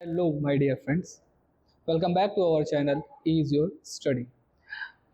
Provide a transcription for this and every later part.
Hello my dear friends, welcome back to our channel is your study.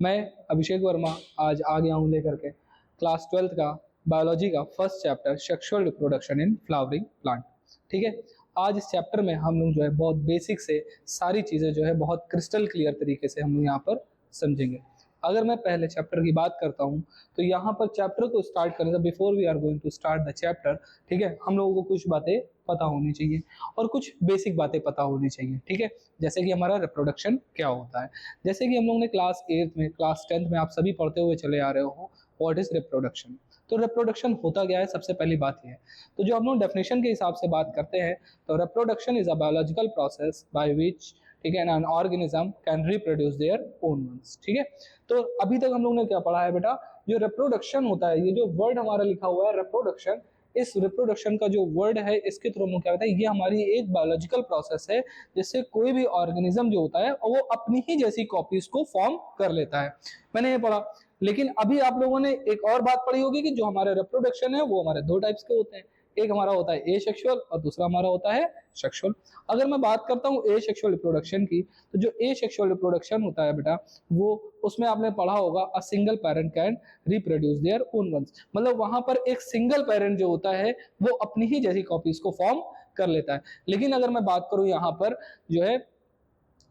मैं अभिषेक वर्मा आज आ गया हूँ लेकर के क्लास 12th का बायोलॉजी का first chapter sexual reproduction in flowering plant. ठीक है, आज इस चैप्टर में हम लोग जो है बहुत बेसिक से सारी चीज़ें जो है बहुत क्रिस्टल क्लियर तरीके से हम लोग यहाँ पर समझेंगे। अगर मैं पहले चैप्टर की बात करता हूँ तो यहाँ पर चैप्टर को स्टार्ट करने से before we are going to start the chapter, ठीक है, हम लोगों को कुछ बातें पता होनी चाहिए और कुछ बेसिक बातें पता होनी चाहिए। ठीक है, जैसे कि हमारा रिप्रोडक्शन क्या होता है। जैसे कि हम लोग ने क्लास 8th में, क्लास 10th में आप सभी पढ़ते हुए चले आ रहे हो व्हाट इज रिप्रोडक्शन। तो रिप्रोडक्शन होता क्या है, सबसे पहली बात यह है। तो जो हम लोग डेफिनेशन के हिसाब से बात करते हैं तो reproduction is a biological process by which, ठीक है, an organism can reproduce their own ones. ठीक है, तो अभी तक हम लोग ने क्या पढ़ा है बेटा, जो रिप्रोडक्शन होता है, ये जो वर्ड हमारा लिखा हुआ है रिप्रोडक्शन, इस रिप्रोडक्शन का जो वर्ड है इसके थ्रू हम क्या होता है, ये हमारी एक बायोलॉजिकल प्रोसेस है जिससे कोई भी ऑर्गेनिज्म जो होता है वो अपनी ही जैसी कॉपीज को फॉर्म कर लेता है। मैंने ये पढ़ा। लेकिन अभी आप लोगों ने एक और बात पढ़ी होगी कि जो हमारे रिप्रोडक्शन है वो हमारे दो टाइप्स के होते हैं। एक हमारा होता है ए सेक्सुअल और दूसरा हमारा होता है सेक्सुअल। अगर मैं बात करता हूँ ए सेक्सुअल रिप्रोडक्शन की, तो जो ए सेक्सुअल रिप्रोडक्शन होता है बेटा, वो उसमें आपने पढ़ा होगा a single parent can reproduce their own ones. मतलब वहां पर एक सिंगल पेरेंट जो होता है वो अपनी ही जैसी कॉपीज को फॉर्म कर लेता है। लेकिन अगर मैं बात करूं यहाँ पर जो है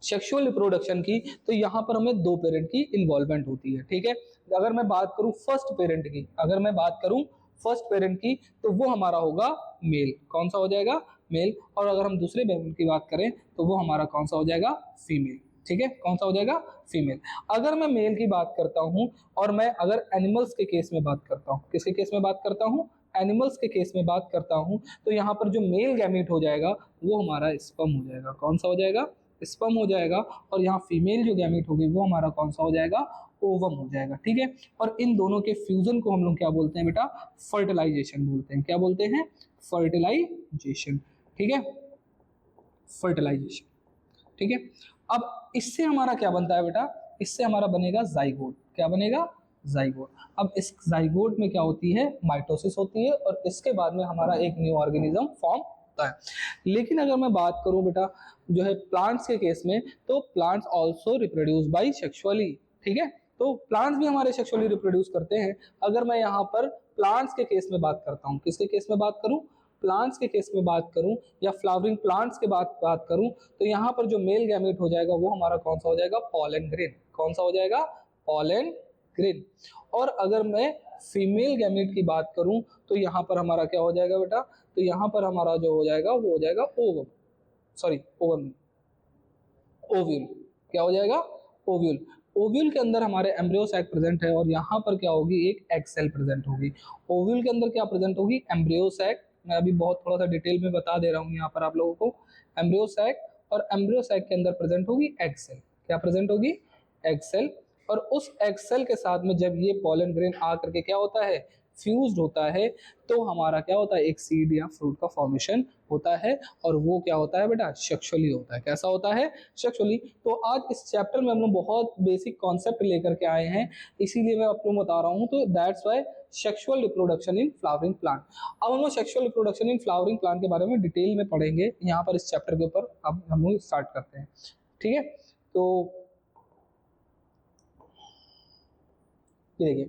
सेक्सुअल रिप्रोडक्शन की, तो यहाँ पर हमें दो पेरेंट की इन्वॉल्वमेंट होती है। ठीक है, अगर मैं बात करूं फर्स्ट पेरेंट की, अगर मैं बात करूं फर्स्ट पेरेंट की, तो वो हमारा होगा मेल। कौन सा हो जाएगा? मेल। और अगर हम दूसरे पेरेंट की बात करें तो वो हमारा कौन सा हो जाएगा? फीमेल। ठीक है, कौन सा हो जाएगा? फीमेल। अगर मैं मेल की बात करता हूं और मैं अगर एनिमल्स के केस में बात करता हूं, किसके केस में बात करता हूं? एनिमल्स के केस में बात करता हूं, तो यहाँ पर जो मेल गैमेट हो जाएगा वो हमारा स्पर्म हो जाएगा। कौन सा हो जाएगा? स्पर्म हो जाएगा। और यहाँ फीमेल जो गैमेट होगी वो हमारा कौन सा हो जाएगा? ओवम हो जाएगा। ठीक है, और इन दोनों के फ्यूजन को हम लोग क्या बोलते हैं बेटा? फर्टिलाइजेशन बोलते हैं। क्या बोलते हैं? फर्टिलाइजेशन। ठीक है, फर्टिलाइजेशन। ठीक है, अब इससे हमारा क्या बनता है बेटा? इससे हमारा बनेगा जाइगोट। क्या बनेगा? जाइगोट। अब इस जाइगोट में क्या होती है? माइटोसिस होती है और इसके बाद में हमारा एक न्यू ऑर्गेनिज्म फॉर्म होता है। लेकिन अगर मैं बात करूं बेटा जो है प्लांट्स के केस में, तो plants also reproduce by sexually. ठीक है, तो प्लांट्स भी हमारे सेक्सुअली रिप्रोड्यूस करते हैं। अगर मैं यहाँ पर प्लांट्स के केस में बात करता हूँ, किसके केस में बात करूँ? प्लांट्स के केस में बात करूं या फ्लावरिंग प्लांट्स के बात करूं, तो यहाँ पर जो मेल गैमेट हो जाएगा वो हमारा कौन सा हो जाएगा? Pollen grain. कौन सा हो जाएगा? Pollen grain. और अगर मैं फीमेल गैमेट की बात करूं तो यहाँ पर हमारा क्या हो जाएगा बेटा? तो यहाँ पर हमारा जो हो जाएगा वो हो जाएगा ओवम, सॉरी ओवम, ओव्यूल। क्या हो जाएगा? ओव्यूल। ओव्यूल के अंदर हमारे एम्ब्रियो सैक प्रेजेंट है और यहाँ पर क्या होगी? एक एग सेल प्रेजेंट होगी। ओव्यूल के अंदर क्या प्रेजेंट होगी? Embryo sac. मैं अभी बहुत थोड़ा सा डिटेल में बता दे रहा हूँ यहाँ पर आप लोगों को। एम्ब्रियो सैक, और एम्ब्रियो सैक के अंदर प्रेजेंट होगी एग सेल। क्या प्रेजेंट होगी? Egg cell. और उस एग सेल के साथ में जब ये पॉलन ग्रेन आ करके क्या होता है? फ्यूज्ड होता है, तो हमारा क्या होता है? एक सीड या फ्रूट का फॉर्मेशन होता है। और वो क्या होता है बेटा? सेक्सुअली होता है। कैसा होता है? सेक्सुअली। तो आज इस चैप्टर में हम लोग बहुत बेसिक कॉन्सेप्ट लेकर के आए हैं, इसीलिए मैं आपको बता रहा हूँ। तो that's why sexual reproduction in flowering plant. अब हम लोग sexual reproduction in flowering plant के बारे में डिटेल में पढ़ेंगे यहाँ पर इस चैप्टर के ऊपर। अब हम लोग स्टार्ट करते हैं। ठीक है, तो ये देखिए,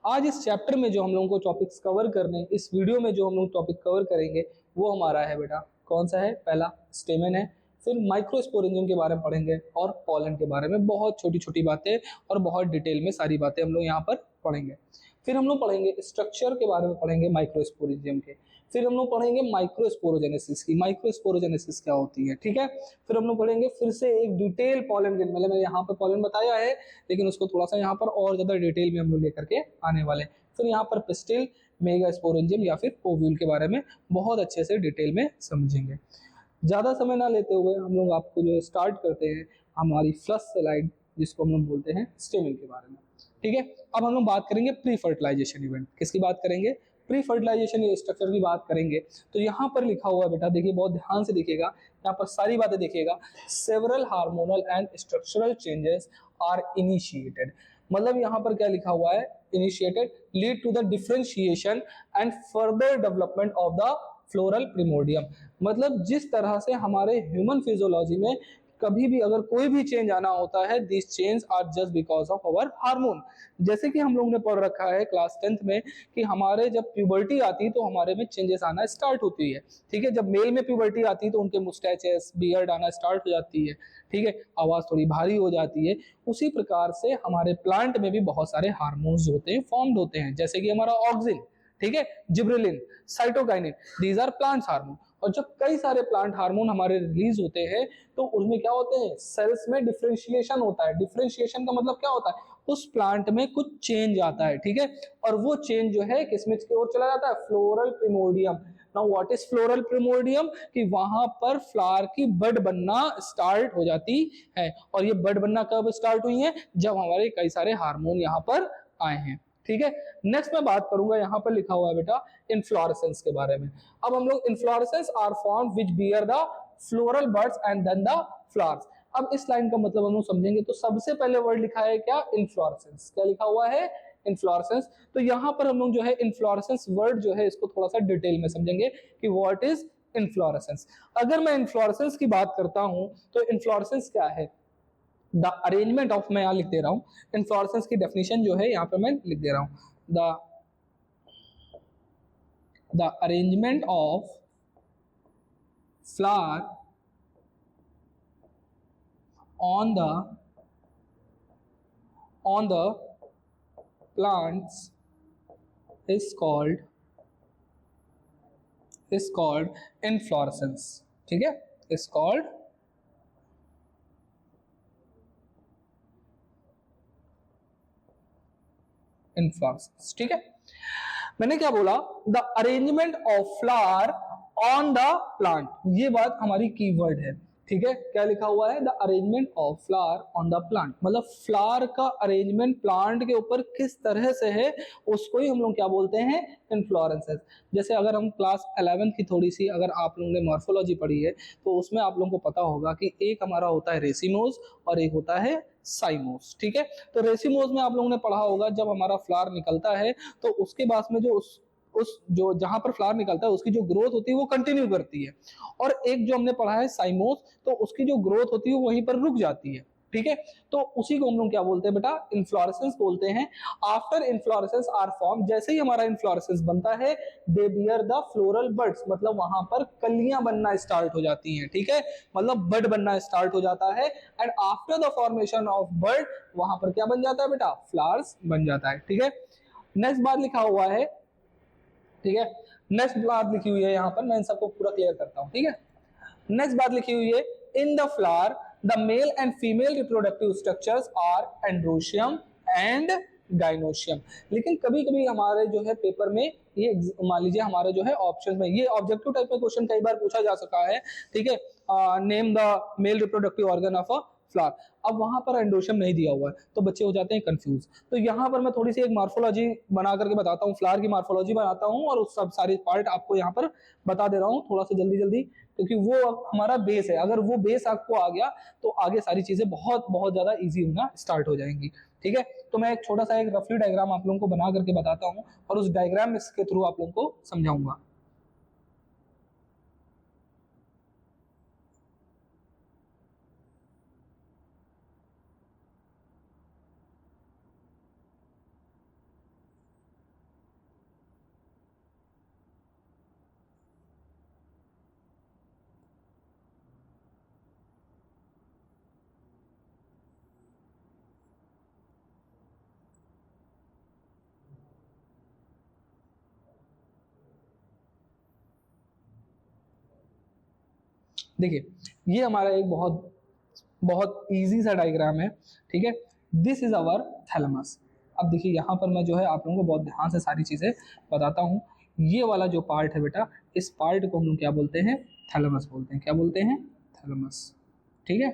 आज इस चैप्टर में जो हम लोगों को टॉपिक्स कवर करने, इस वीडियो में जो हम लोग टॉपिक कवर करेंगे वो हमारा है बेटा, कौन सा है? पहला स्टेमन है, फिर माइक्रोस्पोरेंजियम के बारे में पढ़ेंगे और पॉलन के बारे में बहुत छोटी छोटी बातें और बहुत डिटेल में सारी बातें हम लोग यहाँ पर पढ़ेंगे। फिर हम लोग पढ़ेंगे स्ट्रक्चर के बारे में, पढ़ेंगे माइक्रोस्पोरेंजियम के। फिर हम लोग पढ़ेंगे माइक्रोस्पोरोजेनेसिस की, माइक्रोस्पोरोजेनेसिस क्या होती है। ठीक है, फिर हम लोग पढ़ेंगे फिर से एक डिटेल पॉलन, मतलब मैंने यहाँ पर पॉलन बताया है लेकिन उसको थोड़ा सा यहाँ पर और ज्यादा डिटेल में हम लोग लेकर के आने वाले। फिर यहाँ पर पिस्टिल, मेगास्पोरेंजियम या फिर ओव्यूल के बारे में बहुत अच्छे से डिटेल में समझेंगे। ज्यादा समय ना लेते हुए हम लोग आपको जो स्टार्ट करते हैं हमारी फर्स्ट स्लाइड, जिसको हम लोग बोलते हैं स्टेमन के बारे में। ठीक है, अब हम लोग बात करेंगे प्री फर्टिलाइजेशन इवेंट। किसकी बात करेंगे? प्री फर्टिलाइजेशन स्ट्रक्चर की बात करेंगे। तो यहाँ पर लिखा हुआ है बेटा, देखिए बहुत ध्यान से देखिएगा, यहाँ पर सारी बातें देखिएगा। Several hormonal and structural changes are initiated. मतलब यहाँ पर क्या लिखा हुआ है? Initiated lead to the differentiation and further development of the floral primordium. मतलब जिस तरह से हमारे ह्यूमन फिजियोलॉजी में कभी भी अगर कोई भी चेंज आना होता है, this change are just because of our hormone. जैसे कि हम लोग ने पढ़ रखा है क्लास 10th में कि हमारे जब प्यूबर्टी आती है तो हमारे में चेंजेस आना स्टार्ट होती है। ठीक है, जब मेल में प्यूबर्टी आती है तो उनके मुस्टैचेस, बियर्ड आना स्टार्ट हो जाती है। ठीक है, आवाज थोड़ी भारी हो जाती है। उसी प्रकार से हमारे प्लांट में भी बहुत सारे हार्मोन्स होते हैं, फॉर्म्ड होते हैं, जैसे कि हमारा ऑक्सिन, ठीक है, gibberellin, cytokinin, these are plants hormone. और जब कई सारे प्लांट हार्मोन हमारे रिलीज होते हैं तो उसमें क्या होते हैं, सेल्स में डिफरेंशिएशन होता है। डिफरेंशिएशन का मतलब क्या होता है, उस प्लांट में कुछ चेंज आता है। ठीक है, और वो चेंज जो है किसमें की ओर चला जाता है, floral primordium. Now what is floral primordium, कि वहां पर फ्लावर की बड बनना स्टार्ट हो जाती है। और ये बड बनना कब स्टार्ट हुई है, जब हमारे कई सारे हार्मोन यहाँ पर आए हैं। ठीक है, नेक्स्ट मैं बात करूंगा, यहाँ पर लिखा हुआ है बेटा इन्फ्लोरेसेंस के बारे में। अब हम लोग inflorescence are form which bear the floral buds and then the flowers. अब इस लाइन का मतलब हम लोग समझेंगे तो सबसे पहले वर्ड लिखा है क्या, इन्फ्लोरेसेंस। क्या लिखा हुआ है, इन्फ्लोरेसेंस। तो यहां पर हम लोग जो है इन्फ्लोरेसेंस वर्ड जो है इसको थोड़ा सा डिटेल में समझेंगे कि व्हाट इज इन्फ्लोरेसेंस। अगर मैं इन्फ्लोरेसेंस की बात करता हूं तो इन्फ्लोरेसेंस क्या है, द अरेंजमेंट ऑफ, मैं यहां लिख दे रहा हूं इन्फ्लोरेसेंस की डेफिनेशन जो है यहां पर मैं लिख दे रहा हूं, the arrangement of flower on the plants is called inflorescence। ठीक है, is called inflorescence। ठीक है, मैंने क्या बोला, the arrangement of flower on the plant, ये बात हमारी कीवर्ड है। ठीक है, क्या लिखा हुआ है, the arrangement of flower on the plant, मतलब फ्लावर का अरेंजमेंट प्लांट के ऊपर किस तरह से है, उसको ही हम लोग क्या बोलते हैं, इन्फ्लोरेंसेस। जैसे अगर हम क्लास 11 की थोड़ी सी अगर आप लोगों ने मॉर्फोलॉजी पढ़ी है तो उसमें आप लोगों को पता होगा कि एक हमारा होता है रेसिमोज और एक होता है साइमोस। ठीक है, तो रेसिमोज में आप लोगों ने पढ़ा होगा जब हमारा फ्लावर निकलता है तो उसके बाद में जो उस जो जहां पर फ्लावर निकलता है उसकी जो ग्रोथ होती है वो कंटिन्यू करती है। और एक जो हमने पढ़ा है साइमोस, तो उसकी जो ग्रोथ होती है वो वहीं पर रुक जाती है। ठीक है, तो उसी को हम लोग क्या बोलते हैं बेटा, इन्फ्लोरेसेंस बोलते हैं। आफ्टर इन्फ्लोरेसेंस आर फॉर्म, जैसे ही हमारा इन्फ्लोरेसेंस बनता है, दे बियर द फ्लोरल बड्स, मतलब वहां पर कलियां बनना स्टार्ट हो जाती हैं। ठीक है, मतलब बड बनना स्टार्ट हो जाता है। And after the formation of bud, वहां पर क्या बन जाता है बेटा, फ्लावर्स बन जाता है। ठीक है, नेक्स्ट बात लिखा हुआ है, ठीक है, नेक्स्ट बात लिखी हुई है यहाँ पर, मैं इन सबको पूरा क्लियर करता हूँ। ठीक है, नेक्स्ट बात लिखी हुई है, in the flower the male and female reproductive structures are androecium and gynoecium. लेकिन कभी कभी हमारे जो है पेपर में ये मान लीजिए हमारे जो है ऑप्शन में ये ऑब्जेक्टिव टाइप का क्वेश्चन कई बार पूछा जा सका है। ठीक है, name the male reproductive organ of a flower. अब वहां पर एंडोशियम नहीं दिया हुआ है तो बच्चे हो जाते हैं कंफ्यूज। तो यहाँ पर मैं थोड़ी सी एक मार्फोलॉजी बना करके बताता हूँ, फ्लावर की मार्फोलॉजी बनाता हूँ और उस सब सारी पार्ट आपको यहाँ पर बता दे रहा हूँ थोड़ा सा जल्दी जल्दी, क्योंकि वो हमारा बेस है। अगर वो बेस आपको आ गया तो आगे सारी चीजें बहुत बहुत ज्यादा इजी होना स्टार्ट हो जाएंगी। ठीक है, तो मैं एक छोटा सा एक रफली डायग्राम आप लोगों को बना करके बताता हूँ और उस डायग्राम के थ्रू आप लोगों को समझाऊंगा। देखिए, ये हमारा एक बहुत बहुत इजी सा डायग्राम है। ठीक है, दिस इज अवर थैलेमस। अब देखिए यहाँ पर मैं जो है आप लोगों को बहुत ध्यान से सारी चीजें बताता हूँ। ये वाला जो पार्ट है बेटा, इस पार्ट को हम लोग क्या बोलते हैं, थैलेमस बोलते हैं। क्या बोलते हैं, थैलेमस। ठीक है,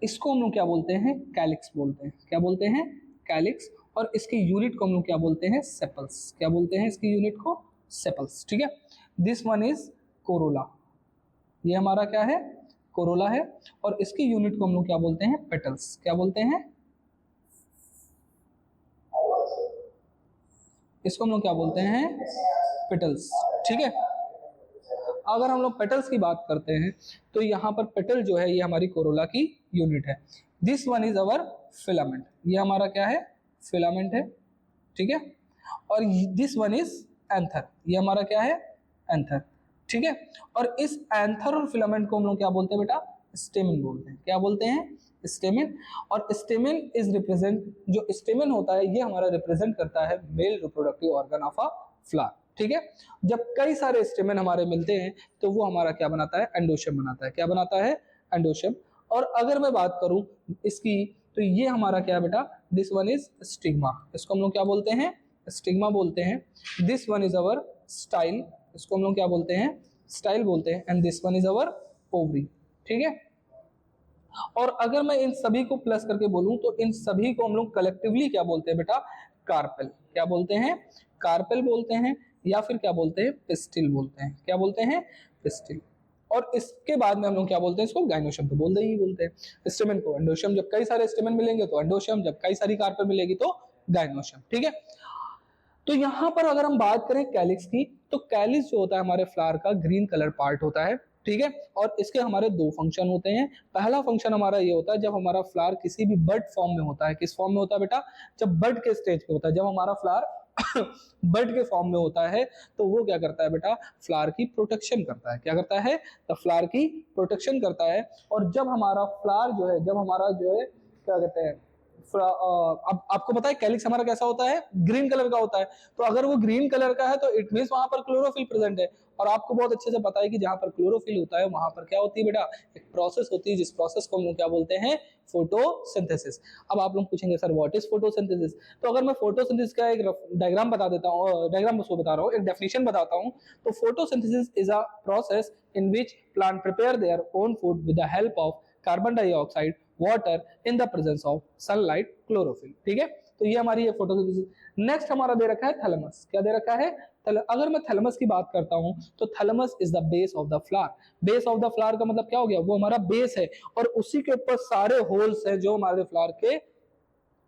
इसको हम लोग क्या बोलते हैं, कैलिक्स बोलते हैं। क्या बोलते हैं, कैलिक्स। और इसकी यूनिट को हम लोग क्या बोलते हैं, सेपल्स। क्या बोलते हैं इसकी यूनिट को, सेपल्स। ठीक है, दिस वन इज कोरोला। ये हमारा क्या है, कोरोला है। और इसकी यूनिट को हम लोग क्या बोलते हैं, पेटल्स। क्या बोलते हैं, इसको हम लोग क्या बोलते हैं, पेटल्स। ठीक है, अगर हम लोग पेटल्स की बात करते हैं तो यहाँ पर पेटल जो है ये हमारी कोरोला की यूनिट है। This one is our filament, ये हमारा क्या है, फिलामेंट है, ठीक है। और दिस वन इज एंथर, ये हमारा क्या है, एंथर, ठीक है। और इस एंथर और फिलामेंट को हम लोग क्या बोलते हैं बेटा, स्टेमिन बोलते हैं। क्या बोलते हैं, स्टेमिन। और स्टेमिन इज रिप्रेजेंट, जो स्टेमिन होता है ये हमारा रिप्रेजेंट करता है male reproductive organ of a flower, ठीक है। जब कई सारे स्टेमिन हमारे मिलते हैं तो वो हमारा क्या बनाता है, एंडोशियम बनाता है। क्या बनाता है, एंडोशियम। और अगर मैं बात करूं इसकी तो ये हमारा क्या है बेटा, दिस वन इज स्टिग्मा, इसको हम लोग क्या बोलते हैं, स्टिग्मा बोलते हैं। This one is our style, इसको हम लोग क्या बोलते हैं, स्टाइल बोलते हैं। And this one is our ovary, ठीक है। और अगर मैं इन सभी को प्लस करके बोलूं तो इन सभी को हम लोग कलेक्टिवली क्या बोलते हैं बेटा, कार्पेल। क्या बोलते हैं, कार्पेल बोलते हैं, या फिर क्या बोलते हैं, पिस्टिल बोलते हैं। क्या बोलते हैं, पिस्टिल। और इसके बाद में हम लोग क्या बोलते हैं, इसको गाइनोशियम तो बोलते ही बोलते हैं। स्टेमन को एंडोशियम, जब कई सारे स्टेमन मिलेंगे तो एंडोशियम, जब कई सारी कार्पेल मिलेगी तो गाइनोशियम, ठीक है। तो यहां पर अगर हम बात करें कैलिक्स की, तो कैलिक्स जो होता है हमारे फ्लावर का ग्रीन कलर पार्ट होता है, ठीक है। और इसके हमारे दो फंक्शन होते हैं। पहला फंक्शन हमारा ये होता है जब हमारा फ्लावर किसी भी बड फॉर्म में होता है। किस फॉर्म में होता है बेटा, जब बड के स्टेज पे होता है, जब हमारा फ्लावर बड के फॉर्म में होता है तो वो क्या करता है बेटा, फ्लावर की प्रोटेक्शन करता है। क्या करता है, तो फ्लावर की प्रोटेक्शन करता है। और जब हमारा फ्लावर जो है, जब हमारा जो है क्या कहते हैं, अब आपको पता है कैलिक्स हमारा कैसा होता है, ग्रीन कलर का होता है। तो अगर वो ग्रीन कलर का है तो इट मींस वहां पर क्लोरोफिल प्रेजेंट है। और आपको बहुत अच्छे से पता है कि जहां पर क्लोरोफिल होता है वहां पर क्या होती है बेटा, एक प्रोसेस होती है, जिस प्रोसेस को हम लोग क्या बोलते हैं, फोटोसिंथेसिस। अब आप लोग पूछेंगे सर व्हाट इज फोटोसिंथेसिस, तो अगर मैं फोटोसिंथेसिस का एक डायग्राम बता देता हूँ, डायग्राम उसको बता रहा हूँ, एक डेफिनेशन बताता हूँ। तो photosynthesis is a process in which plant prepare their own food with the help of carbon dioxide, water in the presence of sunlight, chlorophyll, ठीक है। तो ये हमारी ये फोटोसिंथेसिस। नेक्स्ट हमारा दे रखा है थैलेमस। क्या दे रखा है, अगर मैं थैलेमस की बात करता हूं तो thalamus is the base of the flower. Base of the flower का मतलब क्या हो गया, वो हमारा बेस है और उसी के ऊपर सारे होल्स है जो हमारे फ्लावर के,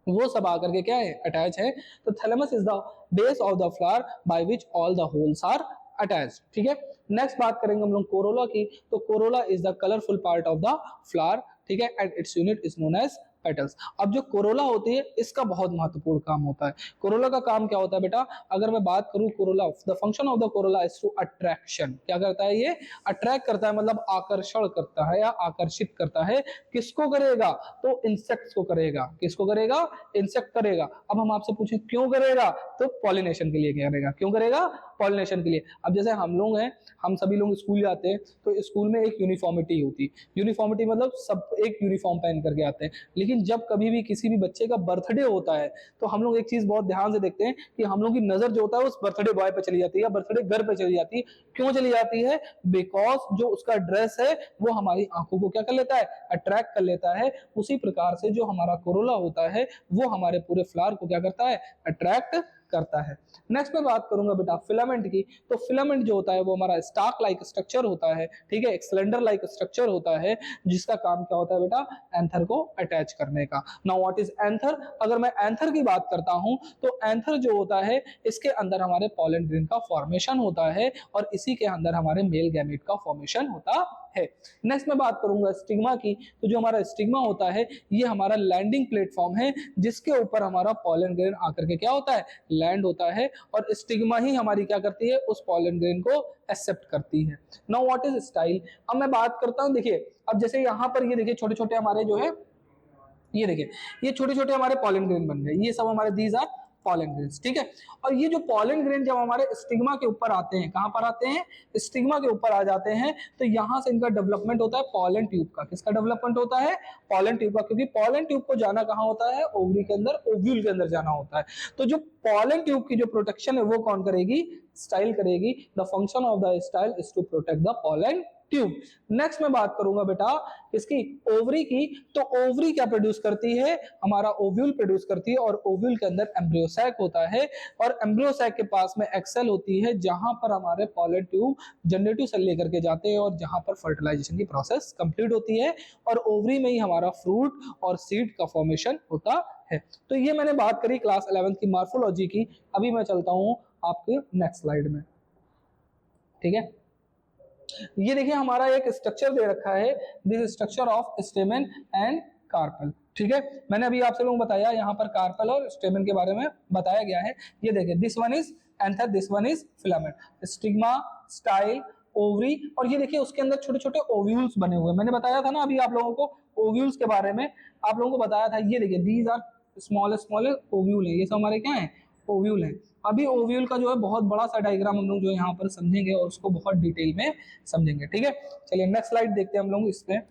वो सब आकर के क्या है, अटैच है। तो thalamus is the base of the flower by which all the whorls are attach, ठीक है। नेक्स्ट बात करेंगे हम लोग कोरोला की, तो corolla is the colourful part of the flower, ठीक है। And its unit is known as petals. अब जो कोरोला होती है इसका बहुत महत्वपूर्ण काम होता है। कोरोला का काम क्या होता है बेटा, अगर मैं बात करूं corolla, the function of the corolla is to attraction. क्या करता है ये, अट्रैक्ट करता है, मतलब आकर्षण करता है या आकर्षित करता है। किसको करेगा, तो इंसेक्ट्स को करेगा। किसको करेगा, इंसेक्ट करेगा। अब हम आपसे पूछें क्यों करेगा, तो पॉलिनेशन के लिए करेगा। क्यों करेगा, पॉलिनेशन के लिए। अब जैसे हम लोग हैं, हम सभी लोग स्कूल जाते हैं तो स्कूल में एक यूनिफॉर्मिटी होती है। यूनिफॉर्मिटी मतलब सब एक यूनिफॉर्म पहन करके आते हैं। लेकिन जब कभी भी किसी भी बच्चे का बर्थडे होता है तो हम लोग एक चीज बहुत ध्यान से देखते हैं कि हम लोग की नजर जो होता है उस बर्थडे बॉय पे चली जाती है या बर्थडे गर्ल पे चली जाती है। क्यों चली जाती है, बिकॉज जो उसका ड्रेस है वो हमारी आंखों को क्या कर लेता है, अट्रैक्ट कर लेता है। उसी प्रकार से जो हमारा कोरोला होता है वो हमारे पूरे फ्लावर को क्या करता है, अट्रैक्ट करता है। नेक्स्ट मैं बात करूंगा बेटा फिलामेंट की, तो फिलामेंट जो होता है वो हमारा स्टार्क लाइक स्ट्रक्चर होता है, ठीक है, एक सिलेंडर लाइक स्ट्रक्चर होता है जिसका काम क्या होता है बेटा, एंथर को अटैच करने का। नाउ व्हाट इज एंथर, अगर मैं एंथर की बात करता हूं तो एंथर जो होता है इसके अंदर हमारे पॉलन ग्रेन का फॉर्मेशन होता है और इसी के अंदर हमारे मेल गैमेट का फॉर्मेशन होता है। नेक्स्ट मैं बात करूंगा स्टिग्मा की, तो जो हमारा स्टिग्मा होता है ये हमारा लैंडिंग प्लेटफॉर्म है जिसके ऊपर हमारा पॉलन ग्रेन आकर के क्या होता है, लैंड होता है। और स्टिग्मा ही हमारी क्या करती है, उस पॉलन ग्रेन को एक्सेप्ट करती है। नाउ व्हाट इज स्टाइल, अब मैं बात करता हूं, देखिए अब जैसे यहां पर ये देखिए छोटे छोटे हमारे जो है, ये देखिए ये छोटे छोटे हमारे पॉलन ग्रेन बन गए, ये सब हमारे दीज आर पॉलन ग्रेन्स, ठीक है। और ये जो पॉलन ग्रेन जब हमारे स्टिग्मा के ऊपर आते हैं, कहां पर आते हैं, स्टिग्मा के ऊपर आ जाते हैं, तो यहां से इनका डेवलपमेंट होता है पॉलन ट्यूब का। किसका डेवलपमेंट होता है, पॉलन ट्यूब का, क्योंकि पॉलन ट्यूब को जाना कहां होता है, ओवरी के अंदर, ओव्यूल के अंदर जाना होता है। तो जो पॉलन ट्यूब की जो प्रोटेक्शन है वो कौन करेगी, स्टाइल करेगी। The function of the style is to protect the pollen tube. Next मैं बात करूंगा बेटा इसकी ओवरी की, तो ओवरी क्या प्रोड्यूस करती है, हमारा ओव्यूल प्रोड्यूस करती है और ओव्यूल के अंदर एम्ब्रियोसैक होता है और एम्ब्रियोसैक के पास में एक्सेल होती है जहां पर हमारे पॉलन ट्यूब जनरेटिव सेल लेकर के जाते हैं और जहां पर फर्टिलाइजेशन की प्रोसेस कंप्लीट होती है और ओवरी में ही हमारा फ्रूट और सीड का फॉर्मेशन होता है। तो ये मैंने बात करी क्लास 11th की मॉर्फोलॉजी की। अभी मैं चलता हूं आपके नेक्स्ट स्लाइड में, ठीक है। ये देखिए हमारा एक स्ट्रक्चर दे रखा है, this structure of stamen and carpel, ठीक है। मैंने अभी आपसे लोगों को बताया यहाँ पर कार्पल और स्टेमन के बारे में बताया गया है। ये देखिए this one is anther, this one is filament, stigma, style, ovary, और ये देखिए उसके अंदर छोटे छोटे ओव्यूल्स बने हुए हैं। मैंने बताया था ना अभी आप लोगों को ओव्यूल्स के बारे में, आप लोगों को बताया था। ये देखिए these are small small ovule है, ये सब हमारे क्या है, ओव्यूल है। अभी ओव्यूल का जो है बहुत बड़ा सा डायग्राम हम लोग जो यहाँ पर समझेंगे और उसको बहुत डिटेल में समझेंगे, ठीक है। चलिए नेक्स्ट स्लाइड देखते हैं हम लोग इसमें।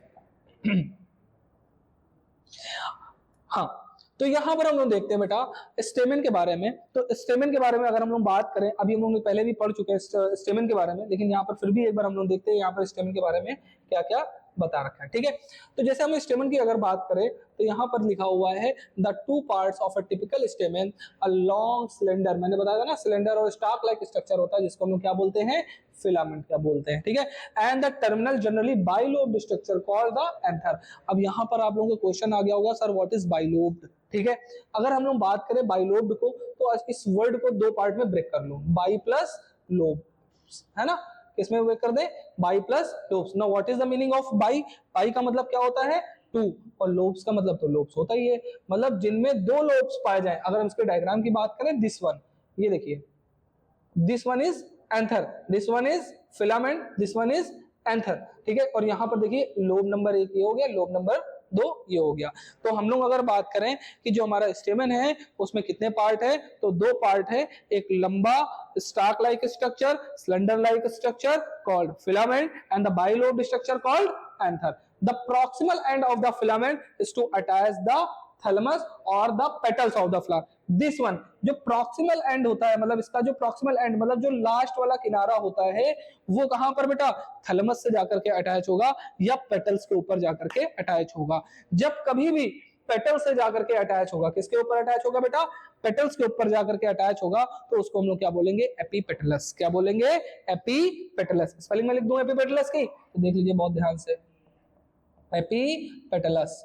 हाँ, तो यहाँ पर हम लोग देखते हैं बेटा स्टेमन के बारे में। तो स्टेमन के बारे में अगर हम लोग बात करें, अभी हम लोग पहले भी पढ़ चुके हैं स्टेमन के बारे में, लेकिन यहाँ पर फिर भी एक बार हम लोग देखते हैं यहाँ पर स्टेमन के बारे में क्या क्या बता रखा है, ठीक है। तो जैसे हम स्टेमन की अगर बात करें तो यहाँ पर लिखा हुआ है the two parts of a typical स्टेमन, a long cylinder, मैंने बताया था ना सिलेंडर और स्टाक लाइक स्ट्रक्चर होता है जिसको हम लोग क्या बोलते हैं, फिलामेंट क्या बोलते हैं, ठीक है। And the terminal generally bilobed structure called the anther. अब यहाँ पर आप लोगों को क्वेश्चन आ गया होगा सर व्हाट इज बाइलोब्ड, ठीक है। अगर हम लोग बात करें बाइलोब्ड को तो इस वर्ड को दो पार्ट में ब्रेक कर लो, बाई प्लस लोब, है ना, किसमें ब्रेक कर दे, bi plus lobes. Now what is the meaning of bi, bi का मतलब क्या होता है, टू, और लोब्स का मतलब तो लोब्स होता ही है, मतलब जिनमें दो लोब्स पाए जाए। अगर हम इसके डायग्राम की बात करें, दिस वन, ये देखिए this one is anther, this one is filament, this one is anther, ठीक है। और यहां पर देखिए लोब नंबर 1 ये हो गया, लोब नंबर 2 ये हो गया। तो हम लोग अगर बात करें कि जो हमारा स्टेमन है उसमें कितने पार्ट है, तो दो पार्ट है, एक लंबा stalk like structure, slender like structure called filament, and the bilobed structure called anther. The proximal end of the filament is to attach the thalamus और the petals of the flower. This one, जो proximal end होता है, मतलब इसका जो proximal and मतलब जो last वाला किनारा होता है वो कहां पर बेटा, थैलेमस से जाकर के अटैच होगा या पेटल्स के ऊपर जाकर के अटैच होगा। जब कभी भी पेटल से जाकर के अटैच होगा, किसके ऊपर अटैच होगा बेटा, पेटल्स के ऊपर जाकर के अटैच होगा, तो उसको हम लोग क्या बोलेंगे, एपीपेटलस। क्या बोलेंगे, एपीपेटलस। स्पेलिंग में लिख दूं एपीपेटलस की, तो देख लीजिए बहुत ध्यान से, एपीपेटलस,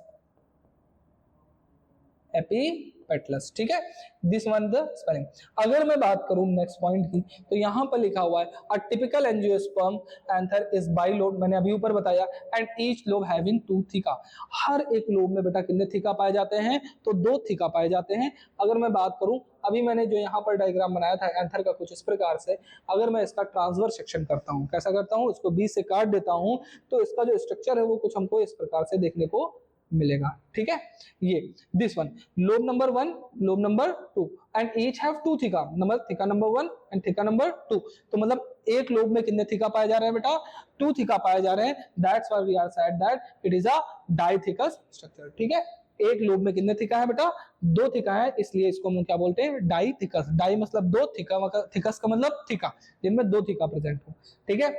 एपीपेटलस, ठीक है। This one the spelling. अगर मैं बात करूं नेक्स्ट पॉइंट की, तो यहां पर लिखा हुआ है a typical angiosperm anther is bilobe, मैंने अभी ऊपर बताया, and each lobe having two theca. हर एक लोब में बेटा कितने थीका पाए जाते हैं, तो दो थीका पाए जाते हैं। अगर मैं बात करूं, अभी मैंने जो यहाँ पर डायग्राम बनाया था एंथर का कुछ इस प्रकार से, अगर मैं इसका ट्रांसवर्स सेक्शन करता हूं, कैसा करता हूं, इसको बीच से काट देता हूं, तो इसका जो स्ट्रक्चर है वो कुछ हमको इस प्रकार से देखने को मिलेगा, ठीक है। ये this one, lobe number 1, lobe number 2, and each have two theca, number theca number 1 and theca number 2। तो मतलब एक लोब में कितने थीका पाए जा रहे हैं बेटा, 2 थीका पाए जा रहे हैं। That's why we are said that it is a dithecous structure, ठीक है। एक लोब में कितने थीका है बेटा, 2 थीका है, इसलिए इसको हम क्या बोलते हैं, डाइथिकस। डाई मतलब 2, थीका, थिकस का मतलब थीका, जिनमें 2 थीका प्रेजेंट हो, ठीक है।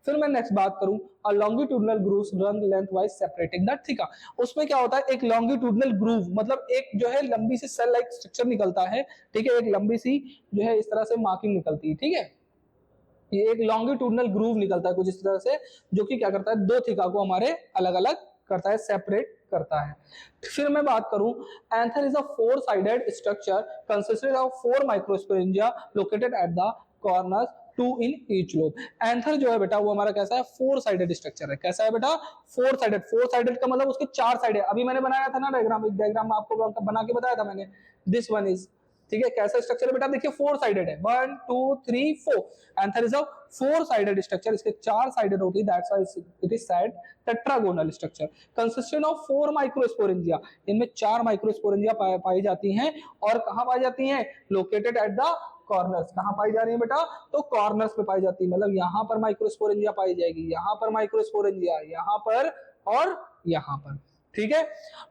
फिर मैं नेक्स्ट बात करूं, a longitudinal grooves run lengthwise separating that theca. उसमें क्या होता है, एक लॉन्गिट्यूडनल ग्रूव, मतलब एक जो है लंबी सी सेल लाइक स्ट्रक्चर निकलता है, ठीक है, एक लंबी सी जो है इस तरह से मार्किंग निकलती है, ठीक है। ये एक लॉन्गिट्यूडनल ग्रूव निकलता है कुछ इस तरह से, जो कि क्या करता है, 2 थीका को हमारे अलग अलग करता है, सेपरेट करता है। फिर मैं बात करूं, anther is a 4 sided structure consisted of 4 microsporangia located at the corners, 2 in each lobe. Anther जो है बेटा वो हमारा कैसा है, 4 साइडेड स्ट्रक्चर है। कैसा है बेटा, 4 साइडेड। 4 साइडेड का मतलब उसके 4 साइड है। अभी मैंने बनाया था ना डायग्राम, एक डायग्राम आपको बना के बताया था मैंने, दिस वन इज, ठीक है। कैसा स्ट्रक्चर है बेटा, देखिए 4 साइडेड है, 1 2 3 4। Anther is a 4 sided structure, इसके 4 साइडेड होती है, that's why it is said tetragonal structure consistent of 4 microsporangia. इनमें 4 माइक्रोस्पोरेंजिया पाई जाती हैं, और कहां पाई जाती हैं, लोकेटेड एट द कॉर्नर्स। कहां पाई जा रही है बेटा, तो कॉर्नर्स पे पाई जाती है, मतलब यहां पर माइक्रोस्पोरेंजिया पाई जाएगी, यहां पर माइक्रोस्पोरेंजिया, यहां पर और यहां पर, ठीक है।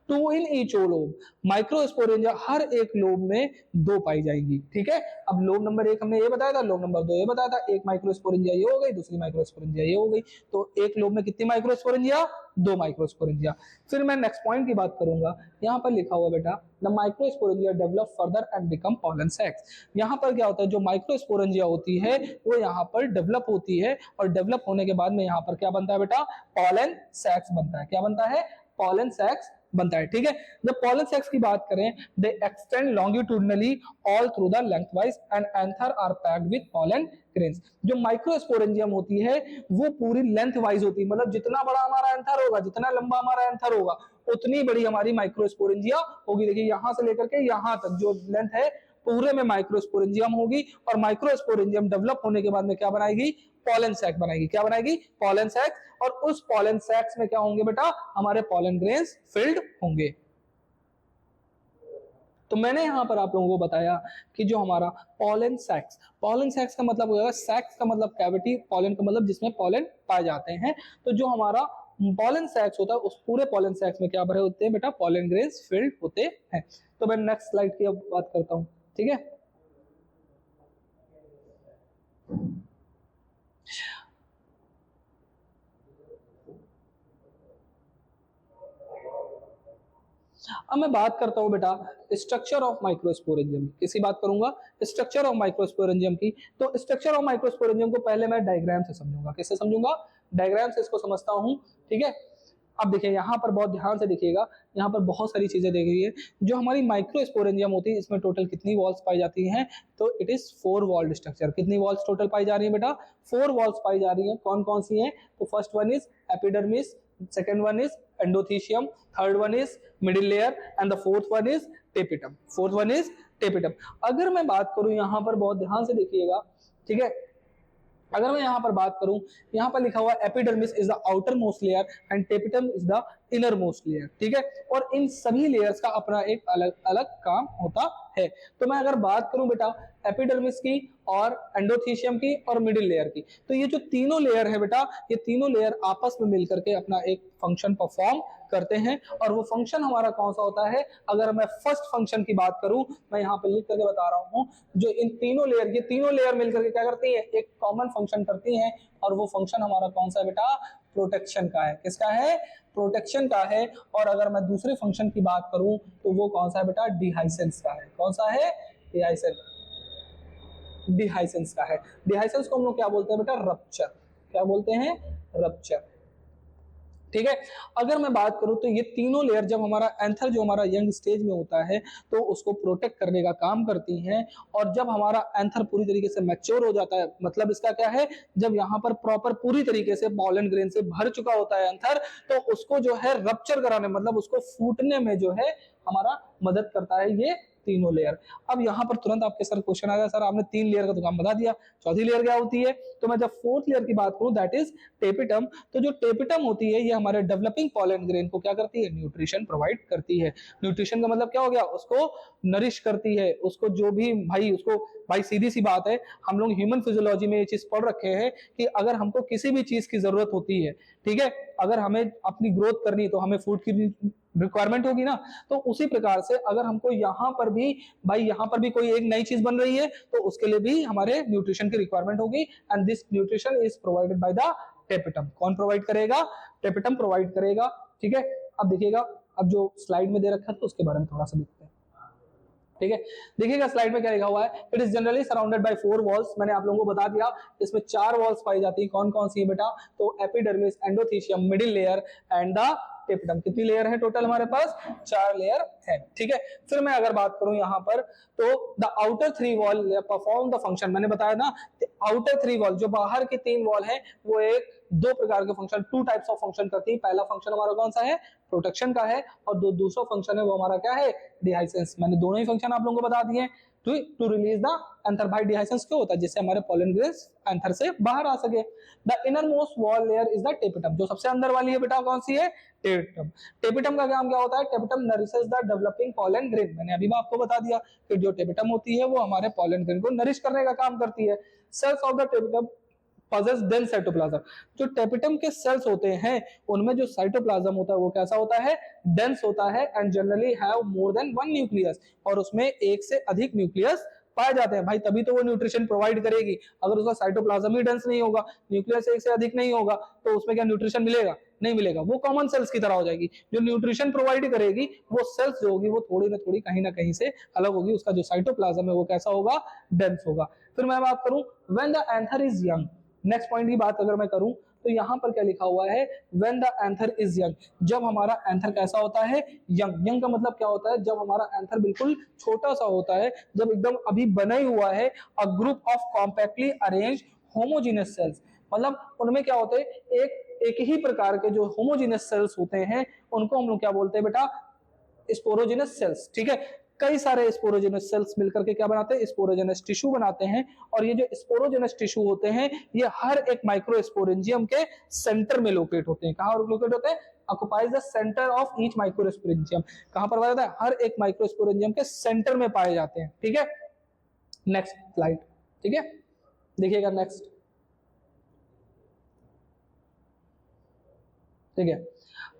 2 इन ईच लोब, माइक्रोस्पोरेंजिया हर एक लोब में 2 पाई जाएगी, ठीक है। अब लोब नंबर 1 हमने ये बताया था, लोब नंबर 2 ये बताया था। एक माइक्रोस्पोरेंजिया ये हो गई, दूसरी माइक्रोस्पोरेंजिया ये हो गई, तो एक लोब में कितनी माइक्रोस्पोरेंजिया, 2 माइक्रोस्पोरेंजिया। फिर मैं नेक्स्ट पॉइंट की बात करूंगा, यहां पर लिखा हुआ बेटा the microsporangia develop further and become pollen sacs. यहां पर क्या होता है, जो माइक्रोस्पोरेंजिया होती है वो यहां पर डेवलप होती है, और डेवलप होने के बाद में यहां पर क्या बनता है बेटा, पॉलन सैक्स बनता है। क्या बनता है, पॉलन सैक्स बनता है, ठीक है। जब पॉलन सैक्स की बात करें, they extend longitudinally all through the lengthwise and anther are packed with pollen grains. जो माइक्रोस्पोरेंजियम होती है वो पूरी लेंथ वाइज होती है, मतलब जितना बड़ा हमारा एंथर होगा, जितना लंबा हमारा एंथर होगा, उतनी बड़ी हमारी माइक्रोस्पोरेंजिया होगी। देखिए यहां से लेकर के यहां तक जो लेंथ है पूरे में माइक्रोस्पोरेंजियम होगी, और माइक्रोस्पोरेंजियम डेवलप होने के बाद में क्या बनाएगी, पॉलन सैक बनाएगी। क्या बनाएगी, पॉलन सैक। और उस पॉलन सैक्स में क्या होंगे बेटा, हमारे पॉलन ग्रेन्स फिल्ड होंगे। तो मैंने यहां पर आप लोगों को बताया कि जो हमारा पॉलन सैक्स का मतलब होगा, सैक्स का मतलब कैविटी, पॉलन का मतलब जिसमें पॉलन पाए जाते हैं। तो जो हमारा पॉलन सैक्स होता है उस पूरे पॉलन सैक्स में क्या भरे होते हैं बेटा, पॉलन ग्रेन्स फिल्ड होते हैं। तो मैं नेक्स्ट स्लाइड की अब बात करता हूं, ठीक है। अब मैं बात करता हूं बेटा स्ट्रक्चर ऑफ माइक्रोस्पोरेंजियम। किसकी बात करूंगा, स्ट्रक्चर ऑफ माइक्रोस्पोरेंजियम की। तो स्ट्रक्चर ऑफ माइक्रोस्पोरेंजियम को पहले मैं डायग्राम से समझूंगा। किससे समझूंगा, डायग्राम से इसको समझता हूं, ठीक है। अब देखिए यहाँ पर बहुत ध्यान से देखिएगा, यहाँ पर बहुत सारी चीजें देख रही है। जो हमारी माइक्रोस्पोरेंजियम होती है इसमें टोटल कितनी वॉल्स पाई जाती हैं, तो इट इज 4 वॉल्ड स्ट्रक्चर। कितनी वॉल्स टोटल पाई जा रही है बेटा, 4 वॉल्स पाई जा रही है। कौन कौन सी हैं, तो first one is epidermis, second one is endothecium, third one is middle layer and the fourth one is tapetum. अगर मैं बात करूं यहाँ पर बहुत ध्यान से देखिएगा, ठीक है। अगर मैं यहाँ पर बात करूं, यहाँ पर लिखा हुआ epidermis is the outer most layer and tapetum is the inner most layer, ठीक है। और इन सभी लेयर्स का अपना एक अलग अलग काम होता है। तो मैं अगर बात करूं बेटा एपिडर्मिस की और एंडोथीशियम की और मिडिल लेयर की, तो ये जो तीनों लेयर है बेटा, ये तीनों लेयर आपस में मिलकर के अपना एक फंक्शन परफॉर्म करते हैं। और वो फंक्शन हमारा कौन सा होता है, अगर मैं फर्स्ट फंक्शन की बात करूं, मैं यहाँ पे लिख करके बता रहा हूं, जो इन तीनों लेयर, ये तीनों लेयर मिलकर के क्या करती है, एक कॉमन फंक्शन करती है। और वो फंक्शन हमारा कौन सा है बेटा, प्रोटेक्शन का है। किसका है, प्रोटेक्शन का है। और अगर मैं दूसरे फंक्शन की बात करूं तो वो कौन सा है बेटा, डिहाइसेंस का है। कौन सा है, डिहाइसेंस का है। डिहाइसेंस को हम लोग क्या बोलते हैं बेटा, रप्चर। क्या बोलते हैं, रप्चर, ठीक है। अगर मैं बात करूं तो ये तीनों लेयर जब हमारा एंथर जो हमारा यंग स्टेज में होता है तो उसको प्रोटेक्ट करने का काम करती हैं। और जब हमारा एंथर पूरी तरीके से मैच्योर हो जाता है, मतलब इसका क्या है, जब यहाँ पर प्रॉपर पूरी तरीके से पॉलन ग्रेन से भर चुका होता है एंथर, तो उसको जो है रप्चर कराने, मतलब उसको फूटने में जो है हमारा मदद करता है ये तीनों लेयर। अब यहाँ पर तुरंत आपके सर क्वेश्चन आ गया, सर आपने 3 लेयर का तो काम बता दिया, चौथी लेयर क्या होती है। तो मैं जब फोर्थ लेयर की बात करूं दैट इज टेपिटम। तो जो टेपिटम होती है ये हमारे डेवलपिंग पॉलन ग्रेन को क्या करती है, न्यूट्रिशन प्रोवाइड करती है। न्यूट्रिशन का मतलब क्या हो गया, उसको नरिश करती है, उसको जो भी भाई, उसको भाई सीधी सी बात है, हम लोग ह्यूमन फिजियोलॉजी में ये चीज पढ़ रखे हैं कि अगर हमको किसी भी चीज की जरूरत होती है, ठीक है, अगर हमें अपनी ग्रोथ करनी तो हमें फूड की रिक्वायरमेंट होगी ना। तो उसी प्रकार से अगर हमको यहाँ पर भी भाई, यहाँ पर भी कोई एक नई चीज बन रही है तो उसके लिए भी हमारे न्यूट्रिशन की रिक्वायरमेंट होगी। And this nutrition is provided by the tapetum. कौन प्रोवाइड करेगा, टेपिटम प्रोवाइड करेगा, ठीक है। अब देखिएगा, अब जो स्लाइड में दे रखा है तो उसके बारे में थोड़ा सा देखते हैं, ठीक है। देखिएगा स्लाइड में क्या लिखा हुआ है, it is generally surrounded by 4 walls. मैंने आप लोगों को बता दिया इसमें 4 वॉल्स पाई जाती है। कौन कौन सी है बेटा, तो epidermis, endothecium, middle layer and the tapetum. कितनी लेयर है टोटल हमारे पास, 4 लेयर है, ठीक है। फिर मैं अगर बात करूं यहाँ पर, तो the outer 3 wall perform the function. मैंने बताया ना, आउटर 3 वॉल, जो बाहर की 3 वॉल है, वो एक 2 प्रकार के फंक्शन, 2 टाइप्स ऑफ फंक्शन करती है। पहला फंक्शन हमारा कौन सा है, प्रोटेक्शन का है, और दूसरा फंक्शन है वो हमारा क्या है, डिहाइसेंस। मैंने दोनों ही फंक्शन आप लोगों को बता दिए। To release the anther. भाई डिहाइसेंस क्यों होता है, जिससे हमारे पॉलन ग्रेन्स एंथर से बाहर आ सके। The inner most wall layer is the tapetum. जो सबसे अंदर वाली है बेटा कौन सी है, टेपिटम। टेपिटम का काम क्या होता है, tapetum nourishes the developing pollen grain. मैंने अभी आपको बता दिया कि जो टेपिटम होती है वो हमारे पॉलन ग्रेन को नरिश करने का काम करती है। Cells of the tapetum possess dense cytoplasm। जो टेपिटम के सेल्स होते हैं उनमें जो साइटोप्लाज्म होता है वो कैसा होता है, डेंस होता है, and generally have more than 1 nucleus. और उसमें एक से अधिक न्यूक्लियस पाए जाते हैं। भाई तभी तो वो न्यूट्रिशन प्रोवाइड करेगी। अगर उसका साइटोप्लाज्म ही डेंस नहीं होगा, न्यूक्लियस एक से अधिक नहीं होगा, तो उसमें क्या न्यूट्रिशन मिलेगा, नहीं मिलेगा। वो कॉमन सेल्स की तरह हो जाएगी। जो न्यूट्रिशन प्रोवाइड करेगी वो सेल्स जो होगी वो थोड़ी ना कहीं से अलग होगी। उसका जो साइटोप्लाज्म है वो कैसा होगा, डेंस होगा। फिर मैं बात करूं when the anther is young. Next point की बात अगर मैं करूं तो यहाँ पर क्या लिखा हुआ है, when the anther is young, जब हमारा एंथर कैसा होता है, यंग। यंग का मतलब क्या होता है, जब हमारा एंथर बिल्कुल छोटा सा होता है, जब एकदम अभी बना ही हुआ है। A group of compactly arrange homogeneous cells, मतलब उनमें क्या होते हैं, एक ही प्रकार के जो होमोजीनियस सेल्स होते हैं उनको हम लोग क्या बोलते हैं बेटा, स्पोरोजेनस सेल्स। ठीक है, कई सारे स्पोरोजेनस सेल्स मिलकर के क्या बनाते हैं, स्पोरोजेनस टिश्यू बनाते हैं। और ये जो स्पोरोजेनस टिश्यू होते हैं ये हर एक माइक्रोस्पोरेंजियम के सेंटर में लोकेट होते हैं। कहां लोकेट होते हैं, occupies the centre of each microsporangium. कहां पर पाया जाता है, हर एक माइक्रोस्पोरेंजियम के सेंटर में पाए जाते हैं। ठीक है, नेक्स्ट स्लाइड। ठीक है, देखिएगा नेक्स्ट। ठीक है,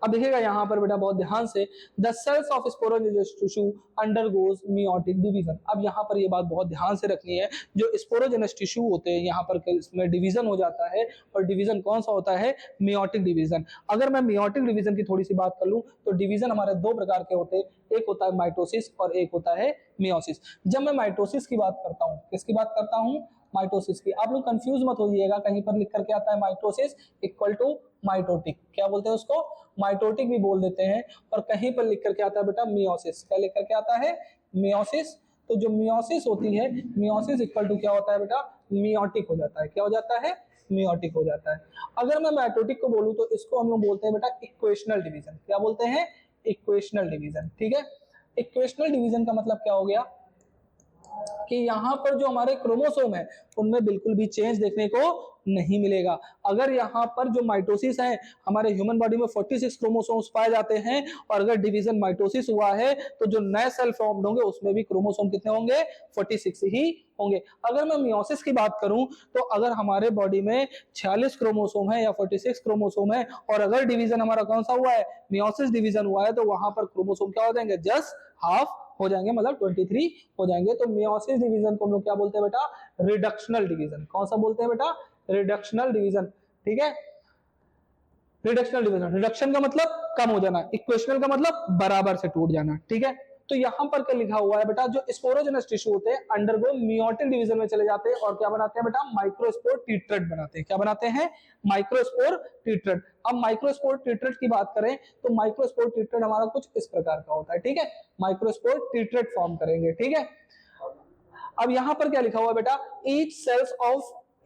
अब देखिएगा यहां पर बेटा बहुत ध्यान से, the cells of sporogenous tissue undergoes meiotic division. अब यहां पर ये बात बहुत ध्यान से रखनी है, जो स्पोरोजेनस टिश्यू होते हैं यहाँ पर इसमें डिवीजन हो जाता है, और डिवीजन कौन सा होता है, मियोटिक डिवीजन। अगर मैं मियोटिक डिवीजन की थोड़ी सी बात कर लूं तो डिवीजन हमारे दो प्रकार के होते हैं, एक होता है माइटोसिस और एक होता है मियोसिस। जब मैं माइटोसिस की बात करता हूं, किसकी बात करता हूं, माइटोसिस की। आप लोग कंफ्यूज मत होइएगा, कहीं पर लिख करके आता है माइटोसिस इक्वल टू माइटोटिक, क्या बोलते हैं उसको, माइटोटिक भी बोल देते हैं। और कहीं पर लिख करके आता है बेटा मियोसिस, क्या लिख करके आता है, मियोसिस। तो जो मियोसिस होती है, मियोसिस इक्वल टू क्या होता है बेटा, मियोटिक हो जाता है। क्या हो जाता है, मियोटिक हो जाता है। अगर मैं माइटोटिक को बोलूं तो इसको हम लोग बोलते हैं बेटा इक्वेशनल डिवीजन। क्या बोलते हैं, इक्वेशनल डिवीजन। ठीक है, इक्वेशनल डिवीजन का मतलब क्या हो गया कि यहाँ पर जो हमारे क्रोमोसोम है उनमें बिल्कुल भी चेंज देखने को नहीं मिलेगा। अगर यहाँ पर जो माइटोसिस है, हमारे ह्यूमन बॉडी में 46 क्रोमोसोम्स पाए जाते हैं, और अगर डिवीजन माइटोसिस हुआ है तो जो नए सेल फॉर्म्ड होंगे उसमें भी क्रोमोसोम कितने होंगे, 46 ही होंगे। अगर मैं मियोसिस की बात करूं तो अगर हमारे बॉडी में 46 क्रोमोसोम है या 46 क्रोमोसोम है, और अगर डिवीजन हमारा कौन सा हुआ है, मियोसिस डिवीजन हुआ है, तो वहां पर क्रोमोसोम क्या हो जाएंगे, जस्ट हाफ हो जाएंगे, मतलब 23 हो जाएंगे। तो मियोसिस डिवीजन को हम लोग क्या बोलते हैं बेटा, रिडक्शनल डिवीजन। कौन सा बोलते हैं बेटा, रिडक्शनल डिवीजन। ठीक है, रिडक्शनल डिवीजन, रिडक्शन का मतलब कम हो जाना, इक्वेशनल का मतलब बराबर से टूट जाना। ठीक है, तो यहां पर क्या लिखा हुआ है बेटा, जो स्पोरोजेनस टिश्यू होते हैं अंडरगो मियोटिक डिवीजन में चले जाते हैं, और क्या बनाते हैं बेटा, माइक्रोस्पोर टीट्रेट बनाते हैं। क्या बनाते हैं, माइक्रोस्पोर टीट्रेट। अब माइक्रोस्पोर टीट्रेट की बात करें तो माइक्रोस्पोर टीट्रेट हमारा कुछ इस प्रकार का होता है। ठीक है, माइक्रोस्पोर टीट्रेट फॉर्म करेंगे। ठीक है, अब यहां पर क्या लिखा हुआ है बेटा,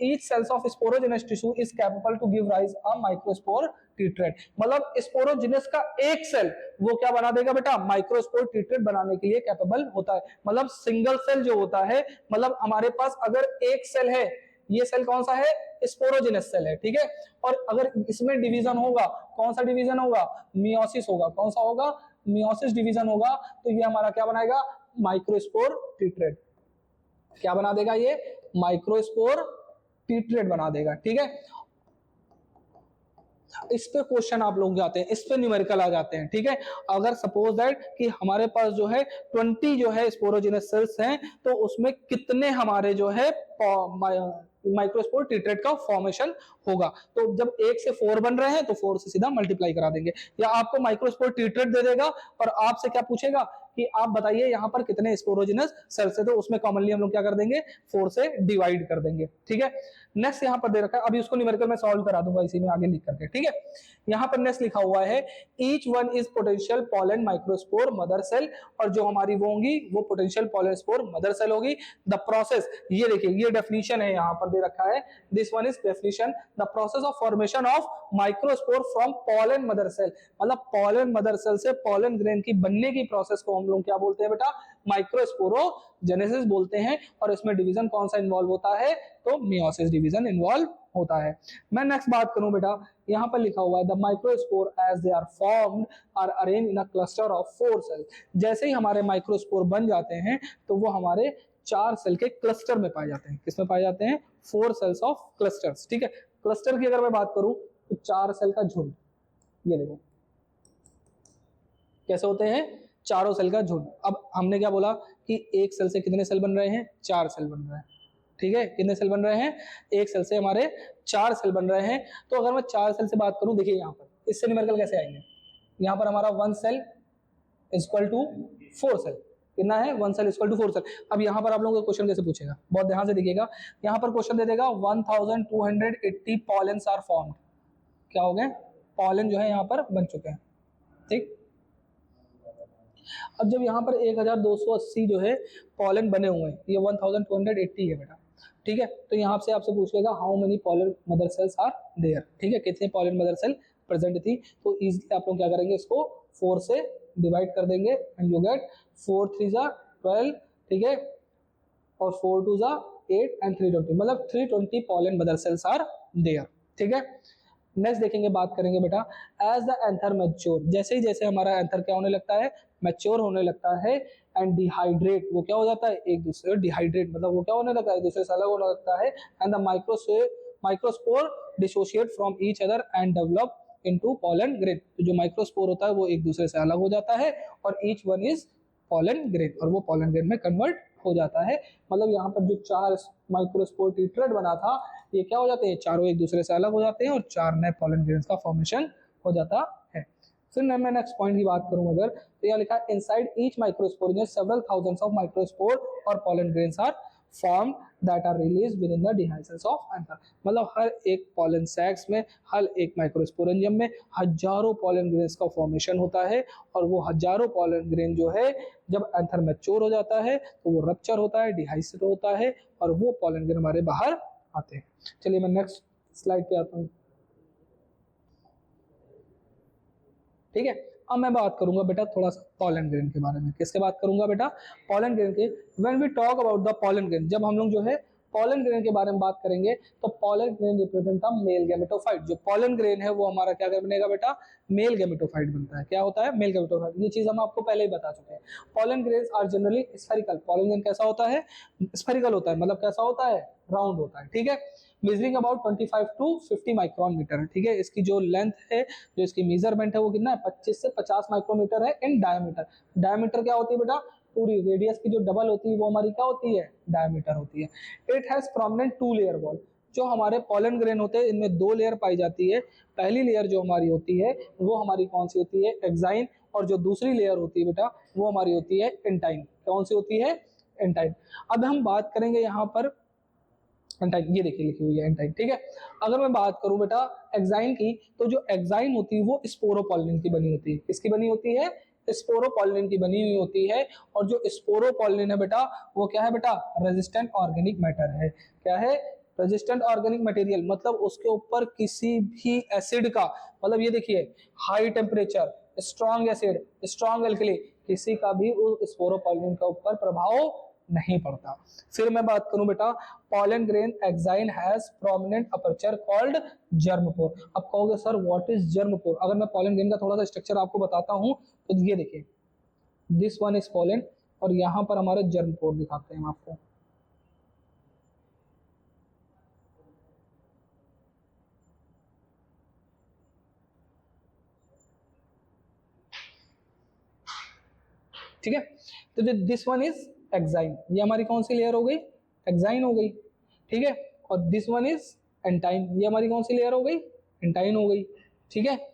each cells of sporogenous tissue is capable to give rise a microspore टीट्रेट। मतलब स्पोरोजिनस का एक सेल वो क्या बना देगा बेटा, माइक्रोस्पोर टीट्रेट बनाने के लिए कैपेबल होता है। मतलब सिंगल सेल जो होता है, मतलब हमारे पास अगर एक सेल है, ये सेल कौन सा है, स्पोरोजिनस सेल है। ठीक है, और अगर इसमें डिवीजन होगा, कौन सा डिवीजन होगा, मियोसिस होगा। कौन सा होगा, मियोसिस डिवीजन होगा, तो ये हमारा क्या बनाएगा, माइक्रोस्पोर टीट्रेट। क्या बना देगा, ये माइक्रोस्पोर टीट्रेट बना देगा। ठीक है, इस पे क्वेश्चन आप लोग जाते हैं, इस पे न्यूमेरिकल आ जाते हैं। ठीक है, अगर सपोज दैट कि हमारे पास जो है 20 जो है स्पोरोजेनस सेल्स हैं, तो उसमें कितने हमारे जो है माइक्रोस्पोर टीट्रेट का फॉर्मेशन होगा। तो जब 1 से 4 बन रहे हैं तो 4 से सीधा मल्टीप्लाई करा देंगे, या आपको माइक्रोस्पोर टीट्रेट दे देगा और आपसे क्या पूछेगा कि आप बताइए यहाँ पर कितने स्पोरोजेनस सेल्स है, तो उसमें कॉमनली हम लोग क्या कर देंगे, 4 से डिवाइड कर देंगे। ठीक है, नेक्स्ट यहाँ पर दे रखा है, अभी उसको न्यूमेरिकल में सॉल्व करा दूंगा इसी में आगे लिख करके। ठीक है, यहाँ पर नेक्स्ट लिखा हुआ है, each one is potential pollen microspore mother cell, और जो हमारी वो होंगी वो potential pollen spore mother cell होगी। द प्रोसेस, ये देखिए ये डेफिनेशन है यहाँ पर दे रखा है, this one is definition, the process of formation of microspore from pollen mother cell. मतलब पॉलन मदर सेल से पॉलन ग्रेन की बनने की प्रोसेस को हम लोग क्या बोलते हैं बेटा, माइक्रोस्पोरोजेनेसिस बोलते हैं। और इसमें डिवीजन कौन सा इन्वॉल्व होता है, तो मियोसिस डिवीजन इन्वॉल्व होता है। मैं नेक्स्ट बात करूं बेटा, यहां पर लिखा हुआ है, the microspore as they are formed are arranged in a cluster of 4 cells. जैसे ही हमारे माइक्रोस्पोर बन जाते हैं तो वो हमारे 4 सेल के क्लस्टर में पाए जाते हैं। किसमें पाए जाते हैं, 4 सेल्स ऑफ क्लस्टर्स। ठीक है, क्लस्टर की अगर मैं बात करूं तो 4 सेल का झुंड, ये देखो कैसे होते हैं, चारों सेल का झुंड। अब हमने क्या बोला कि एक सेल से कितने सेल बन रहे हैं, 4 सेल बन रहे हैं। ठीक है, कितने सेल बन रहे हैं, एक सेल से हमारे 4 सेल बन रहे हैं। तो अगर मैं 4 सेल से बात करूं, देखिए यहाँ पर इससे न्यूमेरिकल कैसे आएंगे, यहाँ पर हमारा 1 सेल इक्वल टू 4 सेल, कितना है, 1 सेल इक्वल टू 4 सेल। अब यहाँ पर आप लोगों को क्वेश्चन कैसे पूछेगा, बहुत ध्यान से देखिएगा, यहाँ पर क्वेश्चन दे देगा 1280 पॉलेंस आर फॉर्म्ड। क्या हो गए, पॉलन जो है यहाँ पर बन चुके हैं। ठीक, अब जब यहाँ पर 1280 जो है पॉलन बने हुए हैं, ये 1280 है बेटा, ठीक है, तो यहाँ से आपसे पूछ लेगा how many pollen mother cells are there, ठीक है, कितने पॉलन मदर सेल प्रेजेंट थी, तो इजीली आप लोग क्या करेंगे, इसको 4 से डिवाइड कर देंगे एंड यू गेट 4 3 जा 12, ठीक है, और 4 2 जा 8 एंड 320, मतलब 320 pollen mother cells are there, ठीक है। नेक्स्ट देखेंगे, बात करेंगे बेटा, एज द एंथर मैच्योर, जैसे ही जैसे हमारा एंथर क्या होने लगता है, मैच्योर होने लगता है एंड डिहाइड्रेट, वो क्या हो जाता है, एक दूसरे डिहाइड्रेट, मतलब वो क्या होने लगता है, एक दूसरे से अलग होने लगता है, and the microspore dissociate from each other and develop into pollen grain, तो जो माइक्रोस्पोर होता है वो एक दूसरे से अलग हो जाता है और each one is pollen grain, और वो पॉलन ग्रेन में कन्वर्ट हो जाता है। मतलब यहाँ पर जो 4 माइक्रोस्पोर टीट्रेट बना था, ये क्या हो जाते हैं, चारों एक दूसरे से अलग हो जाते हैं और 4 नए पॉलन ग्रेन्स का फॉर्मेशन हो जाता है। फिर मैं नेक्स्ट पॉइंट की बात करूं अगर, तो यहाँ लिखा है इनसाइड ईच माइक्रोस्पोर में सेवरल थाउजेंड्स ऑफ माइक्रोस्पोर और pollen grains are formed that are released within the dehiscence of anther, मतलब हर एक पॉलन सैक्स में, हर एक माइक्रोस्पोरेंजियम में हजारों पॉलन ग्रेन्स का फॉर्मेशन होता है, और वो हजारों पॉलन ग्रेन जो है जब एंथर मैच्योर हो जाता है तो वो रप्चर होता है, डिहाइसेट होता है, और वो पॉलन ग्रेन हमारे बाहर आते हैं। चलिए मैं नेक्स्ट स्लाइड पे आता हूँ, ठीक है। अब मैं बात करूंगा बेटा थोड़ा सा पॉलन ग्रेन के बारे में, किसके बात करूंगा बेटा, पॉलन ग्रेन के। When we talk about the pollen grain, जब हम लोग जो है पॉलन ग्रेन के बारे में बात करेंगे तो pollen grain represent the male gametophyte, जो पॉलन ग्रेन है वो हमारा क्या बनेगा बेटा, मेल गैमेटोफाइट बनता है। क्या होता है, मेल गैमेटोफाइट, ये चीज हम आपको पहले ही बता चुके हैं। Pollen grains are generally spherical, pollen grain कैसा होता है, स्फेरिकल होता है, मतलब कैसा होता है, राउंड होता है, ठीक है, measuring about 25 to 50 micron meter है, ठीक है। इसकी जो लेंथ है, जो इसकी मेजरमेंट है वो कितना है, 25 से 50 माइक्रोमीटर है इन डायमीटर। डायमीटर क्या होती है बेटा, पूरी रेडियस की जो डबल होती है वो हमारी क्या होती है, डायमीटर होती है। It has prominent 2 layer wall, जो हमारे पॉलन ग्रेन होते हैं इनमें 2 लेयर पाई जाती है। पहली लेयर जो हमारी होती है वो हमारी कौन सी होती है, एक्साइन, और जो दूसरी लेयर होती है बेटा वो हमारी होती है एंटाइन। कौन सी होती है, एंटाइन। अब हम बात करेंगे यहाँ पर एंटाइन, ये देखिए लिखी हुई है एंटाइन, ठीक है। अगर मैं बात करूं बेटा एक्साइन की, तो जो एक्साइन होती है वो स्पोरोपॉलिन की बनी होती है, किसकी बनी होती है, स्पोरोपॉलिन की बनी हुई होती है। और जो स्पोरोपॉलिन है बेटा वो क्या है बेटा, रेजिस्टेंट ऑर्गेनिक मैटर है। क्या है, रेजिस्टेंट ऑर्गेनिक मटेरियल, मतलब उसके ऊपर किसी भी एसिड का, मतलब ये देखिए high temperature, strong acid, strong alkali, किसी का भी उस स्पोरोपॉलिन के ऊपर प्रभाव नहीं पड़ता। फिर मैं बात करूं बेटा, pollen grain exine has prominent aperture called germ pore. अब कहोगे सर व्हाट इज जर्मपोर, अगर मैं पॉलन ग्रेन का थोड़ा सा स्ट्रक्चर आपको बताता हूं तो ये देखिए, दिस वन इज पॉलन और यहां पर हमारे जर्मपोर दिखाते हैं आपको, ठीक है। तो दिस वन इज एक्साइन, ये हमारी कौन सी लेयर हो गई, एक्साइन हो गई, ठीक है। और दिस वन इज एंटाइन, ये हमारी कौन सी लेयर हो गई, एंटाइन हो गई, ठीक है।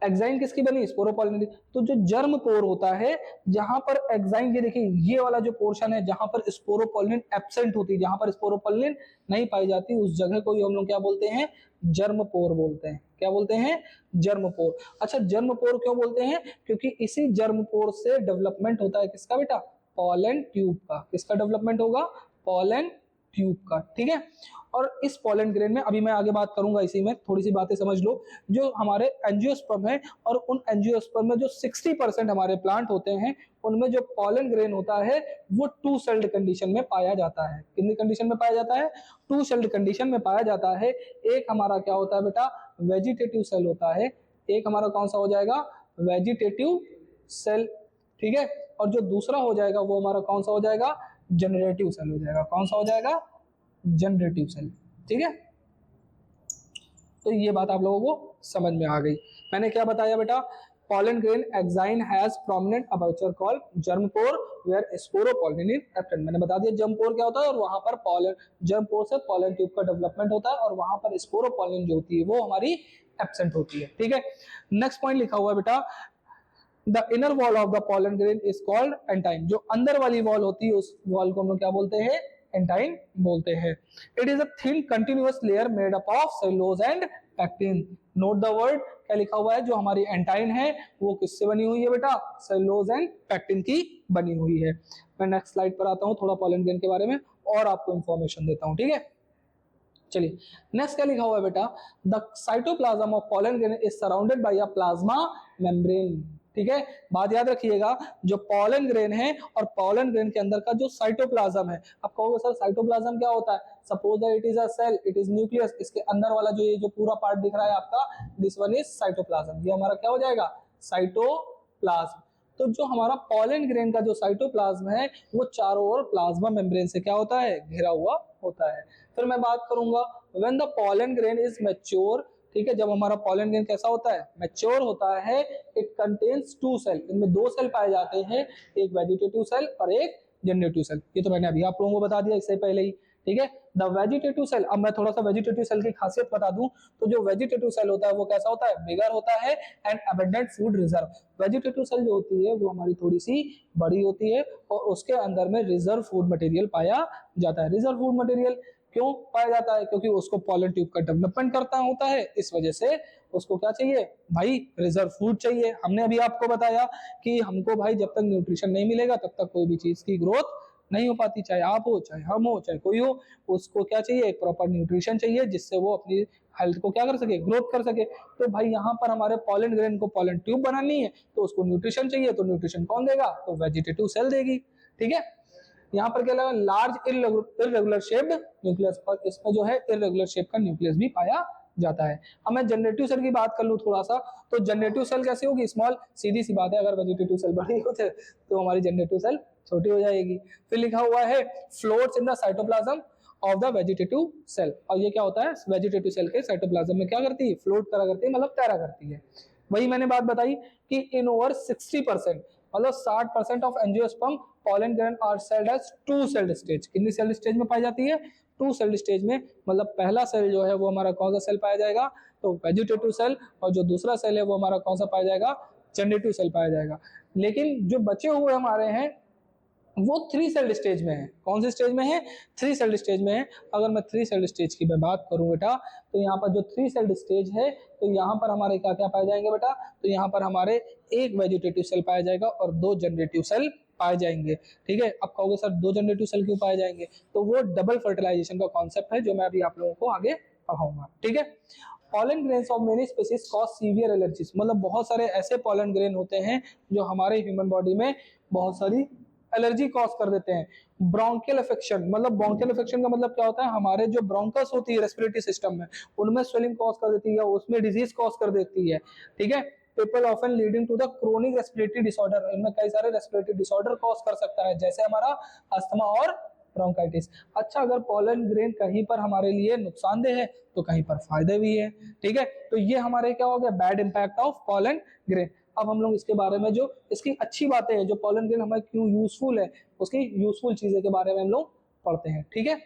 एक्साइन किसकी बनी, स्पोरोपॉलिन। तो जो जर्म पोर होता है, जहां पर एक्साइन, ये देखिए ये वाला जो पोर्शन है जहां पर स्पोरोपॉलिन एब्सेंट होती है, जहां पर स्पोरोपॉलिन नहीं पाई जाती, उस जगह को हम लोग क्या बोलते हैं, जर्म पोर बोलते हैं। क्या बोलते हैं, जर्म पोर। अच्छा जर्म पोर क्यों बोलते हैं, क्योंकि इसी जर्म पोर से डेवलपमेंट होता है किसका बेटा, पॉलन ट्यूब का। किसका डेवलपमेंट होगा, पॉलन ट्यूब का, ठीक है। और इस पॉलन ग्रेन में अभी मैं आगे बात करूंगा, इसी में थोड़ी सी बातें समझ लो। जो हमारे एंजियोस्पर्म है, और उन एंजियोस्पर्म में जो 60% हमारे प्लांट होते हैं, उनमें जो पॉलन ग्रेन होता है वो 2 सेल्ड कंडीशन में पाया जाता है। कितनी कंडीशन में पाया जाता है, 2 सेल्ड कंडीशन में पाया जाता है। एक हमारा क्या होता है बेटा, वेजिटेटिव सेल होता है, एक हमारा कौन सा हो जाएगा, वेजिटेटिव सेल, ठीक है। और जो दूसरा हो जाएगा वो हमारा कौन सा हो जाएगा, जनरेटिव सेल हो जाएगा। कौन सा हो जाएगा, जनरेटिव सेल, ठीक है। तो ये बात आप लोगों को समझ में आ गई। मैंने क्या बताया बेटा, pollen grain exine has prominent aperture called germ pore where sporopollen is absent। मैंने बता दिया germ pore क्या होता है, और वहां पर pollen, germ pore से pollen tube का डेवलपमेंट होता है, और वहां पर sporopollen जो होती है वो हमारी एब्सेंट होती है, ठीक है। नेक्स्ट पॉइंट लिखा हुआ है बेटा, the inner wall of the pollen grain is called एंटाइन। जो अंदर वाली वॉल होती है उस वॉल को हम लोग क्या बोलते हैं, एंटाइन बोलते हैं। It is a thin continuous layer made up of cellulose and pectin. Note the word, क्या लिखा हुआ है, जो हमारी एंटाइन है वो किससे बनी हुई है बेटा, सेलुलोज एंड पैक्टिन की बनी हुई है। मैं नेक्स्ट स्लाइड पर आता हूँ, थोड़ा पॉलन ग्रेन के बारे में और आपको इंफॉर्मेशन देता हूँ, ठीक है। चलिए नेक्स्ट क्या लिखा हुआ है बेटा, the cytoplasm of pollen grain is surrounded by a plasma membrane. ठीक है, बात याद रखिएगा, जो पॉलन ग्रेन है और पॉलन ग्रेन के अंदर का जो साइटोप्लाज्म है, आप कहोगे सर साइटोप्लाज्म क्या होता है, suppose that it is a cell, it is nucleus, इसके अंदर वाला जो ये जो पूरा पार्ट दिख रहा है आपका, दिस वन इज साइटोप्लाज्म, ये हमारा क्या हो जाएगा, साइटोप्लाज्म। तो जो हमारा पॉलन ग्रेन का जो साइटोप्लाज्म है वो चारों ओर प्लाज्मा मेम्ब्रेन से क्या होता है, घिरा हुआ होता है। फिर मैं बात करूंगा when the pollen grain is mature, ठीक है, जब हमारा पॉलन ग्रेन कैसा होता है, मैच्योर होता है, इट कंटेन्स टू सेल, इनमें दो सेल पाए जाते हैं, एक वेजिटेटिव सेल और एक जनरेटिव सेल। ये तो मैंने अभी आप लोगों को बता दिया इससे पहले ही, ठीक है। द वेजिटेटिव सेल, अब मैं थोड़ा सा वेजिटेटिव सेल की खासियत बता दूं, तो जो वेजिटेटिव सेल होता है वो कैसा होता है, बिगर होता है and abundant food reserve. Vegetative cell जो होती है वो हमारी थोड़ी सी बड़ी होती है और उसके अंदर में रिजर्व फूड मटेरियल पाया जाता है। रिजर्व फूड मटेरियल क्यों पाया जाता है, क्योंकि उसको पॉलन ट्यूब का डेवलपमेंट करता होता है, इस वजह से उसको क्या चाहिए भाई, रिजर्व फूड चाहिए। हमने अभी आपको बताया कि हमको भाई जब तक न्यूट्रिशन नहीं मिलेगा तब तक कोई भी चीज की ग्रोथ नहीं हो पाती, चाहे आप हो, चाहे हम हो, चाहे कोई हो, उसको क्या चाहिए, एक प्रॉपर न्यूट्रिशन चाहिए जिससे वो अपनी हेल्थ को क्या कर सके, ग्रोथ कर सके। तो भाई यहाँ पर हमारे पॉलन ग्रेन को पॉलन ट्यूब बनानी है तो उसको न्यूट्रिशन चाहिए, तो न्यूट्रिशन कौन देगा, तो वेजिटेटिव सेल देगी, ठीक है। यहाँ पर क्या लगा, लार्ज इरेगुलर शेप्ड न्यूक्लियस, और इसमें जो है इरेगुलर शेप का न्यूक्लियस भी पाया जाता है। अब मैं जनरेटिव सेल की बात कर लूं थोड़ा सा, तो जनरेटिव सेल कैसे होगी, स्मॉल, सीधी सी बात है, अगर वेजिटेटिव सेल बड़ी होते तो हमारी जनरेटिव सेल छोटी हो जाएगी। फिर लिखा हुआ है floats in the cytoplasm of the vegetative cell, और ये क्या होता है, वेजिटेटिव सेल के साइटोप्लाज्म में क्या करती है, फ्लोट करा करती है, मतलब तैरा करती है। वही मैंने बात बताई कि इन ओवर 60%, मतलब 60% of angiosperm pollen grains are celled as two celled stage. कितनी सेल्ड स्टेज में पाई जाती है, टू सेल्ड स्टेज में, मतलब पहला सेल जो है वो हमारा कौन सा सेल पाया जाएगा, तो वेजिटेटिव सेल, और जो दूसरा सेल है वो हमारा कौन सा पाया जाएगा, जनरेटिव सेल पाया जाएगा। लेकिन जो बचे हुए हमारे हैं वो थ्री सेल्ड स्टेज में है। कौन सी स्टेज में है, थ्री सेल्ड स्टेज में है। अगर मैं थ्री सेल्ड स्टेज की मैं बात करूं बेटा, तो यहाँ पर जो थ्री सेल्ड स्टेज है, तो यहाँ पर हमारे क्या क्या पाए जाएंगे बेटा, तो यहाँ पर हमारे एक वेजिटेटिव सेल पाया जाएगा और दो जनरेटिव सेल पाए जाएंगे, ठीक है। अब कहोगे सर दो जनरेटिव सेल क्यों पाए जाएंगे, तो वो डबल फर्टिलाइजेशन का कॉन्सेप्ट है जो मैं अभी आप लोगों को आगे पढ़ाऊंगा, ठीक है। Pollen grains of many species cause severe allergies, मतलब बहुत सारे ऐसे पॉलन ग्रेन होते हैं जो हमारे ह्यूमन बॉडी में बहुत सारी एलर्जी कॉज कर देते हैं। ब्रोंकियल अफेक्शन, मतलब ब्रोंकियल अफेक्शन का मतलब क्या होता है, हमारे जो ब्रोंकस होती है रेस्पिरेटरी सिस्टम में, उनमें स्वेलिंग कॉज कर देती है, उसमें डिजीज कॉज कर देती है, ठीक है। People often leading to the chronic respiratory disorder, इनमें कई सारे रेस्पिरेटरी डिसऑर्डर कॉज कर सकता है, जैसे हमारा अस्थमा और ब्रोंकाइटिस। अच्छा, अगर पॉलन ग्रेन कहीं पर हमारे लिए नुकसानदेह है तो कहीं पर फायदे भी है, ठीक है। तो ये हमारे क्या हो गया, bad impact of pollen grain. अब हम लोग इसके बारे में जो इसकी अच्छी बातें हैं, जो पॉलन ग्रेन हमें क्यों यूजफुल है, उसकी यूजफुल चीजें के बारे में हम लोग पढ़ते हैं, ठीक है।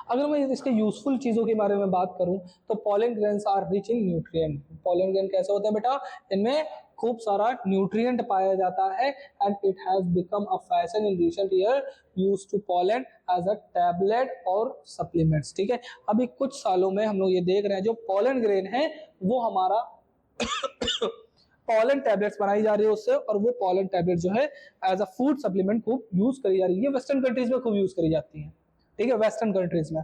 अगर मैं इसके यूजफुल चीजों के बारे में बात करूं, तो pollen grains are rich in nutrient. Pollen grain कैसे होते हैं बेटा, इनमें खूब सारा न्यूट्रिएंट पाया जाता है, and it has become a fashion in recent year use to pollen as a tablet और सप्लीमेंट्स, ठीक है। अभी कुछ सालों में हम लोग ये देख रहे हैं जो पॉलन ग्रेन है वो हमारा पॉलन टैबलेट्स बनाई जा रही है उससे, और वो पॉलन टैबलेट जो है एज अ फूड सप्लीमेंट खूब यूज करी जा रही है, वेस्टर्न कंट्रीज में खूब यूज करी जाती है, ठीक है, वेस्टर्न कंट्रीज में।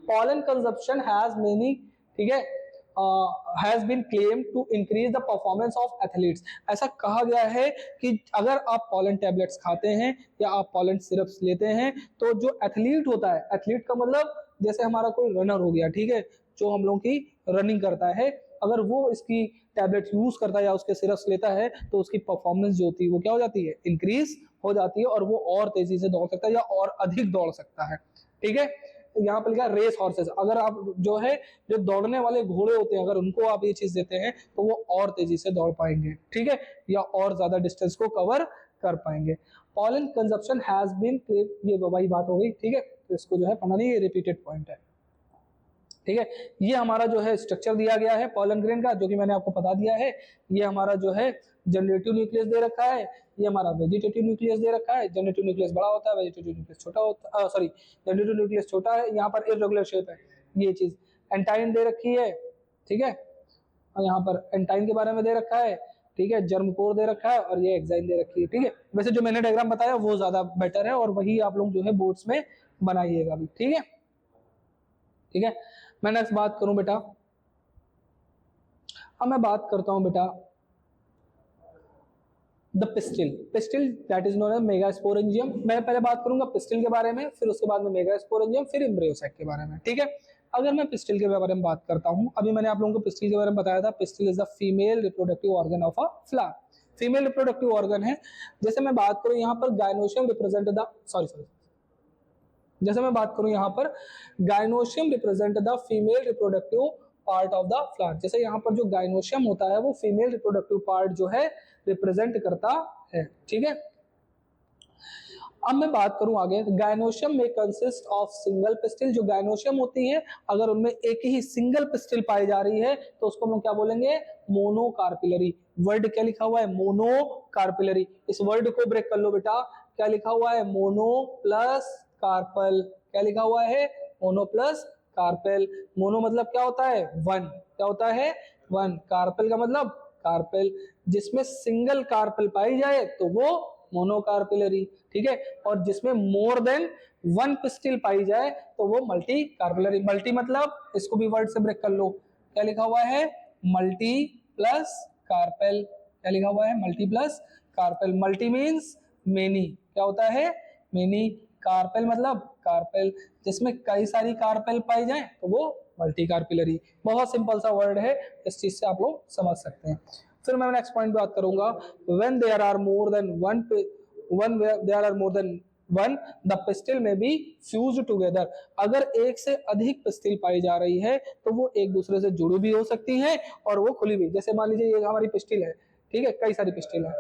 पॉलन कंजप्शन हैज मेनी, ठीक है, has been claim to increase the performance of athletes. ऐसा कहा गया है कि अगर आप पॉलन टैबलेट्स खाते हैं या आप पॉलन सिरप्स लेते हैं, तो जो एथलीट होता है, एथलीट का मतलब जैसे हमारा कोई रनर हो गया, ठीक है, जो हम लोग की रनिंग करता है, अगर वो इसकी टैबलेट यूज करता है या उसके सिरप्स लेता है, तो उसकी परफॉर्मेंस जो होती है वो क्या हो जाती है, इंक्रीज हो जाती है, और वो और तेजी से दौड़ सकता है या और अधिक दौड़ सकता है, ठीक है। यहाँ पर लिखा है रेस हॉर्सेस, अगर आप जो है जो दौड़ने वाले घोड़े होते हैं, अगर उनको आप ये चीज देते हैं तो वो और तेजी से दौड़ पाएंगे, ठीक है, या और ज्यादा डिस्टेंस को कवर कर पाएंगे। पॉलन कंजप्शन हैज बीन, ये वही बात हो गई, ठीक है, तो इसको जो है पढ़ना नहीं, ये रिपीटेड पॉइंट है, ठीक है। ये हमारा जो है स्ट्रक्चर दिया गया है पॉलन ग्रेन का, जो कि मैंने आपको बता दिया है। ये हमारा जो है जनरेटिव न्यूक्लियस दे रखा है, ये हमारा वेजिटेटिव न्यूक्लियस दे रखा है। जनरेटिव न्यूक्लियस बड़ा होता है, वेजिटेटिव न्यूक्लियस छोटा होता है, सॉरी जनरेटिव न्यूक्लियस छोटा है, यहाँ पर इरेगुलर शेप है ये चीज। एंटाइन दे रखी है, ठीक है, और यहाँ पर एंटाइन के बारे में दे रखा है, ठीक है, जर्म कोर दे रखा है और ये एक्साइन दे रखी है, ठीक है। वैसे जो मैंने डायग्राम बताया वो ज्यादा बेटर है और वही आप लोग जो है बोर्ड्स में बनाइएगा भी, ठीक है, ठीक है। मैं नेक्स्ट बात करूं बेटा, अब मैं बात करता हूं बेटा the pistil, pistil that is known as megasporangium. मैं पहले बात करूंगा पिस्टिल के बारे में, फिर उसके बाद में मेगास्पोरेंजियम, फिर एम्ब्रियोसैक के बारे में, ठीक है। अगर मैं पिस्टिल के बारे में बात करता हूं, अभी मैंने आप लोगों को पिस्टिल के बारे में बताया था, pistil is the female reproductive organ of a flower, female reproductive organ है। जैसे मैं बात करूं यहाँ पर गायनोशियम रिप्रेजेंट द सॉरी जैसे मैं बात करूं यहाँ पर gynoecium represent the female reproductive part of the flower. जैसे यहाँ पर जो गायनोशियम होता है वो फीमेल रिप्रोडक्टिव पार्ट जो है रिप्रेजेंट करता है, ठीक है। अब मैं बात करूं आगे, गायनोशियम में कंसिस्ट ऑफ सिंगल पिस्टिल। जो गायनोशियम होती है अगर उनमें एक ही सिंगल पिस्टिल पाई जा रही है तो उसको हम लोग क्या बोलेंगे, मोनोकार्पिलरी। वर्ड क्या लिखा हुआ है, मोनोकार्पिलरी। इस वर्ड को ब्रेक कर लो बेटा, क्या लिखा हुआ है, मोनो प्लस कार्पल। क्या लिखा हुआ है, मोनो प्लस कार्पेल। मोनो मतलब क्या होता है, वन, क्या होता है, वन। कार्पेल का मतलब कार्पेल, जिसमें सिंगल कार्पेल पाई जाए तो वो मोनोकार्पिलरी, ठीक है। और जिसमें मोर देन वन पिस्टिल पाई जाए तो वो मल्टी कार्पिलरी। मल्टी मतलब इसको भी वर्ड से ब्रेक कर लो, क्या लिखा हुआ है, मल्टी प्लस कार्पेल। क्या लिखा हुआ है, multi plus carpel. Multi means many, क्या होता है, मेनी। कार्पेल मतलब कार्पेल, जिसमें कई सारी कार्पेल पाई जाए तो वो मल्टी कार्पिलरी। बहुत सिंपल सा वर्ड है, इस चीज से आप लोग समझ सकते हैं। फिर मैं नेक्स्ट पॉइंट बात करूंगा, when there are more than one the pistil में बी फ्यूज टुगेदर। अगर एक से अधिक पिस्टिल पाई जा रही है तो वो एक दूसरे से जुड़ी भी हो सकती है और वो खुली भी। जैसे मान लीजिए ये हमारी पिस्टिल है, ठीक है, कई सारी पिस्टिल है,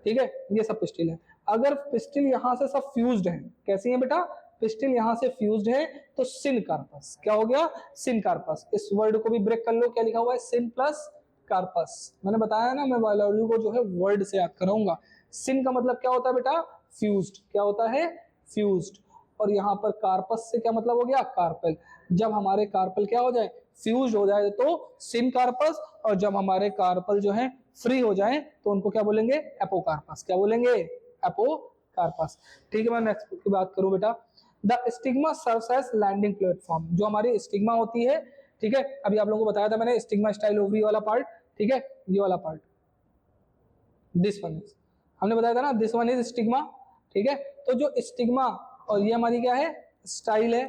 ठीक है, ये सब पिस्टिल है। अगर पिस्टिल यहां से सब फ्यूज्ड है, कैसी है बेटा, पिस्टिल यहां से फ्यूज्ड है तो सिन कार्पस, क्या हो गया, सिन कार्पस। इस वर्ड को भी ब्रेक कर लो, क्या लिखा हुआ है, सिन प्लस कार्पस। मैंने बताया ना मैं बायोलॉजी को जो है वर्ड से याद कराऊंगा। सिन का मतलब क्या होता है बेटा, फ्यूज्ड, क्या होता है, फ्यूज्ड। और यहाँ पर कार्पस से क्या मतलब हो गया, कार्पेल। जब हमारे कार्पल क्या हो जाए, फ्यूज हो जाए तो सिन कार्पस, और जब हमारे कार्पल जो है फ्री हो जाए तो उनको क्या बोलेंगे, एपोकार्पस। क्या बोलेंगे, एपोकार्पस, ठीक है। मैं नेक्स्ट की बात करूं बेटा, the stigma serves as landing platform. जो हमारी स्टिग्मा होती है, ठीक है, अभी आप लोगों को बताया था मैंने, स्टिग्मा स्टाइल ओवरी वाला पार्ट, ठीक है, ये वाला पार्ट, दिस वन इज, हमने बताया था ना, दिस वन इज स्टिग्मा, ठीक है। तो जो स्टिग्मा और ये हमारी क्या है, स्टाइल है,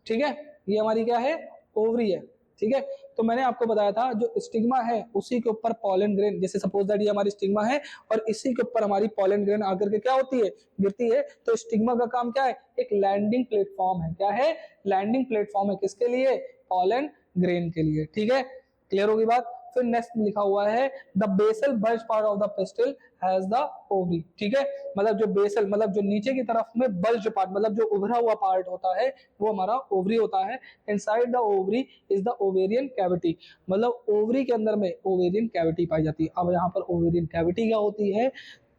ठीक है, ये हमारी क्या है, ओवरी है, ठीक है। तो मैंने आपको बताया था जो स्टिग्मा है उसी के ऊपर पॉलन ग्रेन, जैसे सपोज दैट ये हमारी स्टिग्मा है और इसी के ऊपर हमारी पॉलन ग्रेन आकर के क्या होती है, गिरती है। तो स्टिग्मा का काम क्या है, एक लैंडिंग प्लेटफॉर्म है। क्या है, लैंडिंग प्लेटफॉर्म है, किसके लिए, पॉलन ग्रेन के लिए, ठीक है। क्लियर होगी बात। फिर नेक्स्ट लिखा हुआ है the basal bulge part of the pistil has the ovary, ठीक है। मतलब जो बेसल मतलब जो नीचे की तरफ में बल्ज पार्ट मतलब जो उभरा हुआ पार्ट होता है वो हमारा ओवरी होता है। Inside the ovary is the ovarian cavity, मतलब ओवरी के अंदर में ओवेरियन कैविटी पाई जाती है। अब यहाँ पर ओवेरियन कैविटी क्या होती है,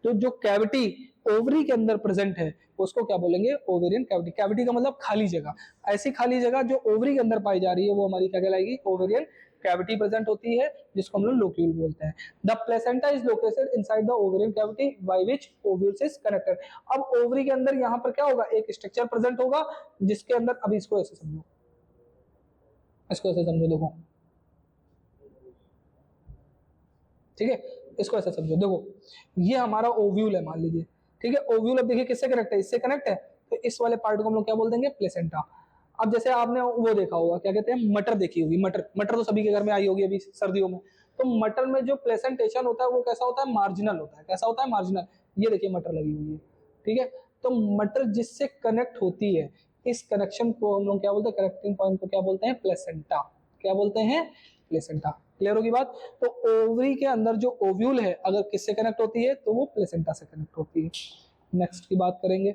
तो जो कैविटी ओवरी के अंदर प्रेजेंट है उसको क्या बोलेंगे, ओवेरियन कैविटी। कैविटी का मतलब खाली जगह, ऐसी खाली जगह जो ओवरी के अंदर पाई जा रही है वो हमारी क्या कहलाएगी, ओवेरियन कैविटी प्रेजेंट होती है, जिसको हम लोग लोक्यूल बोलते हैं। The placenta is located inside the ovarian cavity by which ovules is connected. अब ओवरी के अंदर यहाँ पर क्या होगा, एक स्ट्रक्चर प्रेजेंट होगा जिसके अंदर, अभी इसको ऐसे समझो, इसको ऐसे समझो, देखो, ठीक है, इसको ऐसे समझो, देखो ये हमारा ओव्यूल है मान लीजिए, ठीक है। ओव्यूल अब देखिए किससे कनेक्ट है, इससे कनेक्ट है, तो इस वाले पार्ट को हम लोग क्या बोल देंगे, प्लेसेंटा। अब जैसे आपने वो देखा होगा, क्या कहते हैं, मटर देखी होगी, मटर, मटर तो सभी के घर में आई होगी अभी सर्दियों में। तो मटर में जो प्लेसेंटेशन होता है वो कैसा होता है, मार्जिनल होता है। कैसा होता है, मार्जिनल। ये देखिए मटर लगी हुई है, ठीक है। तो मटर जिससे कनेक्ट होती है, इस कनेक्शन को हम लोग क्या बोलते हैं, कनेक्टिंग पॉइंट को क्या बोलते हैं, प्लेसेंटा। क्या बोलते हैं, प्लेसेंटा। क्लियर होगी बात। तो ओवरी के अंदर जो ओव्यूल है अगर किससे कनेक्ट होती है तो वो प्लेसेंटा से कनेक्ट होती है। नेक्स्ट की बात करेंगे,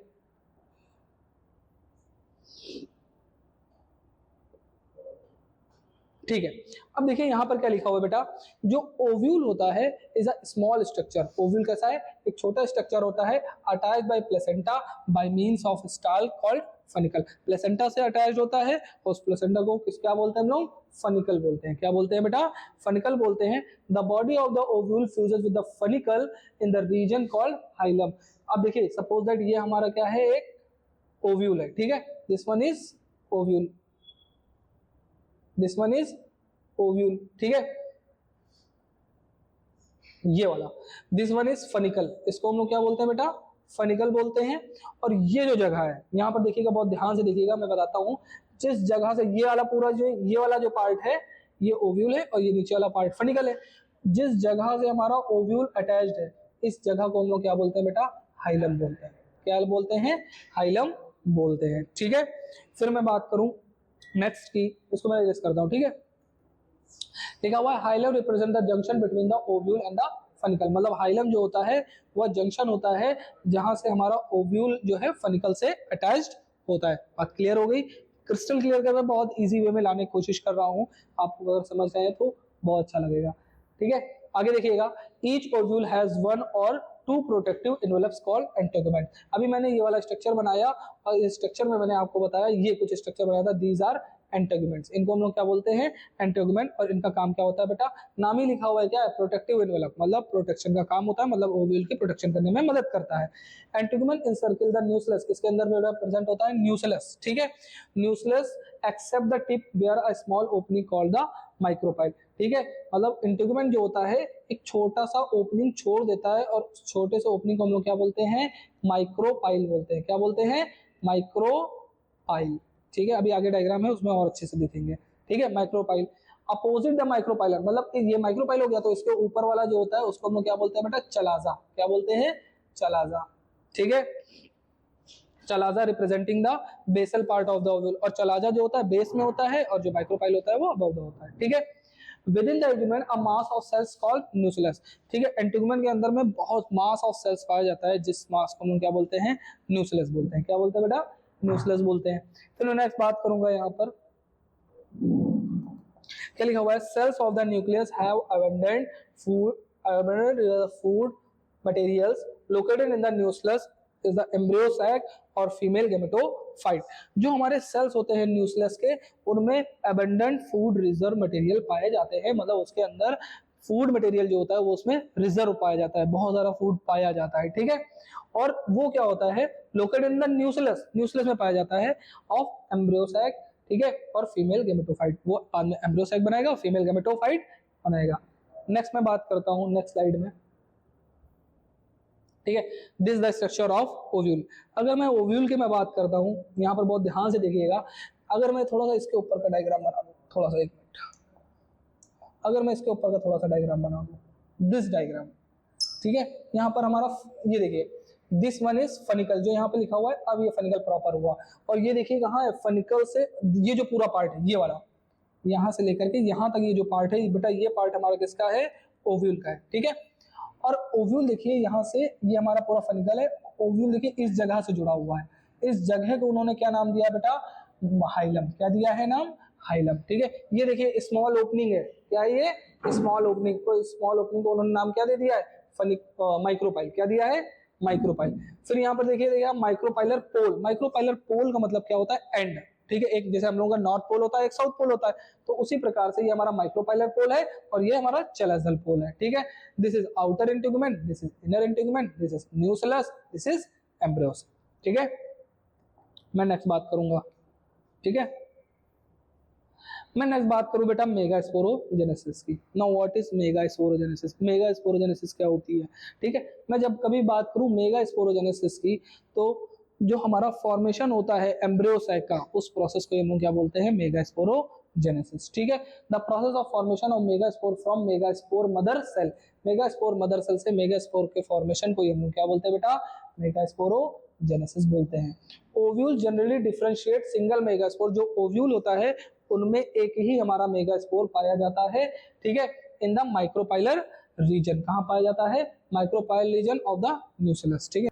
ठीक है। अब देखिए यहाँ पर क्या लिखा हुआ है बेटा, जो ओव्यूल होता है is a small structure. Ovule कैसा है, एक छोटा स्ट्रक्चर होता है, attached bye placenta by means of stall called funicle. Placenta से अटैच्ड होता है, और उस प्लेसेंटा को किस क्या बोलते हैं हम लोग, फनिकल बोलते हैं। क्या बोलते हैं बेटा, फनिकल बोलते हैं। The body of the ovule fuses with the funicle in the reason called hilum. अब देखिए सपोज दैट ये हमारा क्या है, एक ओव्यूल है, ठीक है, this one is ovule, this one is ovule, ठीक है, ये वाला दिस वन इज फनिकल, इसको हम लोग क्या बोलते हैं बेटा, फनिकल बोलते हैं। और ये जो जगह है यहाँ पर देखिएगा, बहुत ध्यान से देखिएगा, मैं बताता हूँ, जिस जगह से ये वाला पूरा जो ये वाला जो पार्ट है ये ओव्यूल है, और ये नीचे वाला पार्ट फनिकल है। जिस जगह से हमारा ओव्यूल अटैच्ड है इस जगह को हम लोग क्या बोलते हैं बेटा, हाइलम बोलते हैं। क्या बोलते हैं, हाइलम बोलते हैं, ठीक है। फिर मैं बात करूं नेक्स्ट की, इसको मैं एरेज करता हूं, ठीक है। लिखा हुआ है hilum represent the junction between the ovule and the funicle. मतलब हाइलम जो होता है वह जंक्शन होता है जहां से हमारा ओव्यूल जो है फनिकल से अटैच्ड होता है। बात क्लियर हो गई, क्रिस्टल क्लियर कर, मैं बहुत इजी वे में लाने की कोशिश कर रहा हूं, आपको अगर समझ आए तो बहुत अच्छा लगेगा, ठीक है। आगे देखिएगा, ईच ओव्यूल हैज वन और टू प्रोटेक्टिव इन्वेलप्स कॉल्ड एंटेगुमेंट। अभी मैंने ये वाला स्ट्रक्चर बनाया, और इस स्ट्रक्चर में मैंने आपको बताया ये कुछ स्ट्रक्चर बनाया था, दीज आर एंटेगुमेंट्स। इनको हम लोग क्या बोलते हैं, एंटेगुमेंट। और इनका काम क्या होता है बेटा, नाम ही लिखा हुआ है क्या है, प्रोटेक्टिव इन्वेलप, मतलब प्रोटेक्शन का काम होता है, मतलब ओव्यूल की प्रोटेक्शन करने में मदद करता है। एंटेगुमेंट इंसर्किल द न्यूक्लियस, इसके अंदर में प्रेजेंट होता है न्यूक्लियस, ठीक है, nucleus except the tip where a small opening called the micropyle, ठीक है। मतलब इंटीग्यूमेंट जो होता है एक छोटा सा ओपनिंग छोड़ देता है, और छोटे से ओपनिंग को हम लोग क्या बोलते हैं, माइक्रोपाइल बोलते हैं। क्या बोलते हैं, माइक्रोपाइल, ठीक है। अभी आगे डायग्राम है उसमें और अच्छे से देखेंगे, ठीक है। माइक्रोपाइल अपोजिट द माइक्रोपाइलर, मतलब ये माइक्रोपाइल हो गया, तो इसके ऊपर वाला जो होता है उसको हम लोग क्या बोलते हैं बेटा, चलाजा। क्या बोलते हैं, चलाजा, ठीक है। Chalaza representing the basal part of the ovule, और चलाजा जो होता है बेस में होता है, और जो माइक्रोपाइल होता है वो अबव होता है, ठीक है। With in the integument a mass of cells called nucleus, ठीक है। इंटीग्यूमेंट के अंदर में बहुत मास ऑफ सेल्स पाया जाता है, जिस मास को हम क्या बोलते हैं, न्यूक्लियस बोलते हैं। क्या बोलते हैं बेटा, न्यूक्लियस बोलते हैं। फिर मैं नेक्स्ट बात करूंगा यहाँ पर, क्या लिखा हुआ है, cells of the nucleus have abundant food materials located in the nucleus is the embryo sac और फीमेल गेमेटोफाइट। जो हमारे सेल्स होते हैं न्यूक्लियस के, उनमें अबंडेंट फूड रिजर्व मटेरियल पाए जाते हैं, मतलब उसके अंदर फूड मटेरियल जो होता है वो उसमें रिजर्व पाया जाता है, बहुत सारा फूड पाया जाता है, ठीक है। और वो क्या होता है, located in the nucleus, nucleus में पाया जाता है ऑफ एम्ब्रियो सैक, ठीक है, और फीमेल गेमेटोफाइट। वो बाद में एम्ब्रियो सैक बनाएगा और फीमेल गेमेटोफाइट बनाएगा। नेक्स्ट मैं बात करता हूं नेक्स्ट स्लाइड में, ठीक है। This the structure of ovule. अगर मैं ओव्यूल की मैं बात करता हूं, यहाँ पर बहुत ध्यान से देखिएगा, अगर मैं थोड़ा सा इसके ऊपर का डायग्राम बना दूं, थोड़ा सा एक मिनट, अगर मैं इसके ऊपर का थोड़ा सा डायग्राम बना दूं, दिस डायग्राम, ठीक है। यहाँ पर हमारा ये देखिए, दिस वन इज फनिकल, जो यहाँ पे लिखा हुआ है, अब ये फनिकल प्रॉपर हुआ। और ये देखिए कहाँ है, फनिकल से ये जो पूरा पार्ट है ये वाला, यहाँ से लेकर के यहाँ तक ये जो पार्ट है बेटा, ये पार्ट हमारा किसका है, ओव्यूल का है, ठीक है। और ओव्यूल देखिए यहाँ से ये हमारा पूरा फनिकल है, ओव्यूल देखिए इस जगह से जुड़ा हुआ है, इस जगह को उन्होंने क्या नाम दिया बेटा, हाइलम। क्या दिया है नाम, हाइलम, ठीक है। ये देखिए स्मॉल ओपनिंग है, क्या है ये, स्मॉल ओपनिंग को, स्मॉल ओपनिंग को उन्होंने नाम क्या दे दिया है, माइक्रोपाइल। क्या दिया है, माइक्रोपाइल। फिर यहाँ पर देखिए माइक्रोपाइलर पोल, माइक्रोपाइलर पोल का मतलब क्या होता है, एंड, ठीक है। एक जैसे हम लोगों का नॉर्थ पोल होता है, एक साउथ पोल होता है, तो उसी प्रकार से ये हमारा माइक्रोपाइलर पोल है, और ये हमारा चलाजल पोल है, ठीक है। This is outer integument, this is inner integument, this is nucleus, this is embryos, ठीक है। मैं नेक्स्ट बात करूंगा, ठीक है। मैं नेक्स्ट बात करूं बेटा मेगास्पोरोजेनेसिस की। Now what is megasporogenesis, megasporogenesis क्या होती है, ठीक है। मैं जब कभी बात करूं मेगास्पोरोजेनेसिस की, तो जो हमारा फॉर्मेशन होता है एम्ब्रियो सैक का, उस प्रोसेस को हम लोग क्या बोलते हैं, मेगास्पोरोजेनेसिस, ठीक है। The process of formation of megaspore from megaspore mother cell, megaspore mother cell से मेगास्पोर के फॉर्मेशन को हम लोग क्या बोलते हैं बेटा, मेगास्पोरोजेनेसिस बोलते हैं। Ovule generally differentiate single megaspore, जो ओव्यूल होता है उनमें एक ही हमारा मेगास्पोर पाया जाता है, ठीक है, इन द माइक्रोपाइलर रीजन। कहां पाया जाता है, micropylar region of the nucleus, ठीक है।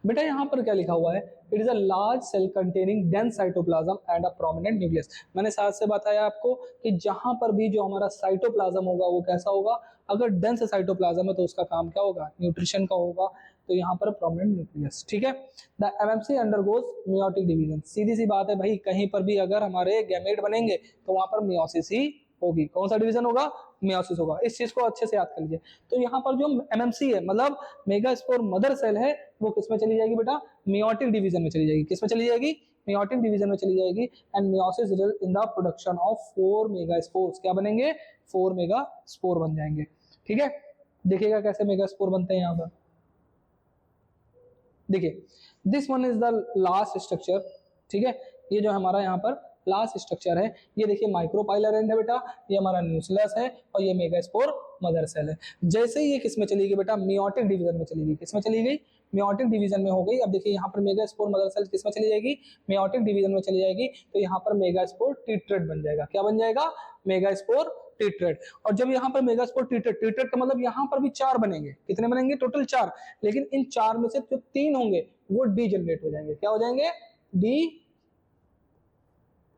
बेटा यहाँ पर क्या लिखा हुआ है, it is a large cell containing dense cytoplasm and a prominent nucleus. मैंने साथ से बताया आपको कि जहां पर भी जो हमारा साइटोप्लाज्म होगा वो कैसा होगा, अगर डेंस साइटोप्लाज्म है तो उसका काम क्या होगा, न्यूट्रिशन का होगा, तो यहाँ पर प्रोमिनेंट न्यूक्लियस। ठीक है, the MMC undergoes meiotic division. सीधी सी बात है भाई, कहीं पर भी अगर हमारे गैमेट बनेंगे तो वहां पर मियोसिस ही होगी। कौन सा डिवीजन होगा, मियोसिस होगा। इस चीज को अच्छे से याद कर लीजिए। तो यहाँ पर जो एमएमसी है मतलब मेगास्पोर मदर सेल है, वो किसमें चली जाएगी बेटा, मियोटिक डिवीजन में चली जाएगी। किसमें चली जाएगी, मियोटिक डिवीजन में चली जाएगी। And meiosis result in the production of 4 megaspores. क्या बनेंगे, 4 मेगास्पोर बन जाएंगे। ठीक है, देखिएगा कैसे मेगास्पोर बनते हैं यहाँ पर। देखिए, this one is the last structure. ठीक है, ये जो हमारा यहाँ पर लास्ट स्ट्रक्चर है, ये देखिए माइक्रोपाइलर एंड है बेटा, ये हमारा न्यूक्लियस है और ये मेगास्पोर मदर सेल है। जैसे ही ये किस में चली गई बेटा, मियोटिक डिवीजन में चली गई। किसमें चली गई, मियोटिक डिवीजन में हो गई। अब देखिए यहाँ पर मेगास्पोर मदर सेल किसमें चली जाएगी, मियोटिक डिवीजन में चली जाएगी। तो यहाँ पर मेगास्पोर टीट्रेट बन जाएगा। क्या बन जाएगा, मेगास्पोर टीट्रेट। और जब यहाँ पर मेगास्पोर टीट्रेट, टीट्रेट का मतलब यहाँ पर भी 4 बनेंगे। कितने बनेंगे, टोटल 4। लेकिन इन 4 में से जो 3 होंगे वो डीजनरेट हो जाएंगे। क्या हो जाएंगे,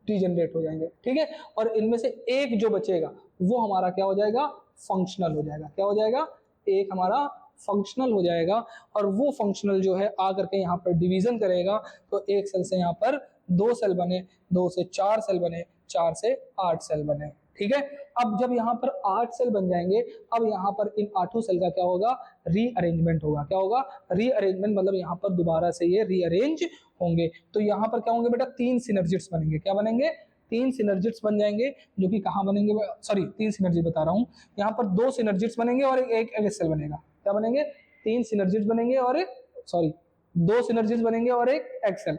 डीजनरेट हो जाएंगे। ठीक है, और इनमें से एक जो बचेगा वो हमारा क्या हो जाएगा, फंक्शनल हो जाएगा। क्या हो जाएगा, एक हमारा फंक्शनल हो जाएगा। और वो फंक्शनल जो है आकर के यहाँ पर डिवीजन करेगा, तो एक सेल से यहाँ पर 2 सेल बने, 2 से 4 सेल बने, 4 से 8 सेल बने। ठीक है, अब जब यहाँ पर 8 सेल बन जाएंगे, अब यहाँ पर इन 8 सेल का क्या होगा, रीअरेंजमेंट होगा। क्या होगा, रीअरेंजमेंट, मतलब यहाँ पर दोबारा से ये रीअरेंज होंगे। तो यहाँ पर क्या होंगे बेटा, 3 सिनर्जिट्स बनेंगे। क्या बनेंगे, 3 सिनर्जिट्स बन जाएंगे, जो कि कहाँ बनेंगे, सॉरी 3 सिनर्जिट बता रहा हूँ। यहाँ पर 2 सिनर्जिट्स बनेंगे और एक एक्सेल बनेगा। क्या बनेंगे, 3 सिनर्जिट्स बनेंगे और एक, सॉरी 2 सिनर्जिट्स बनेंगे और एक एक्सेल।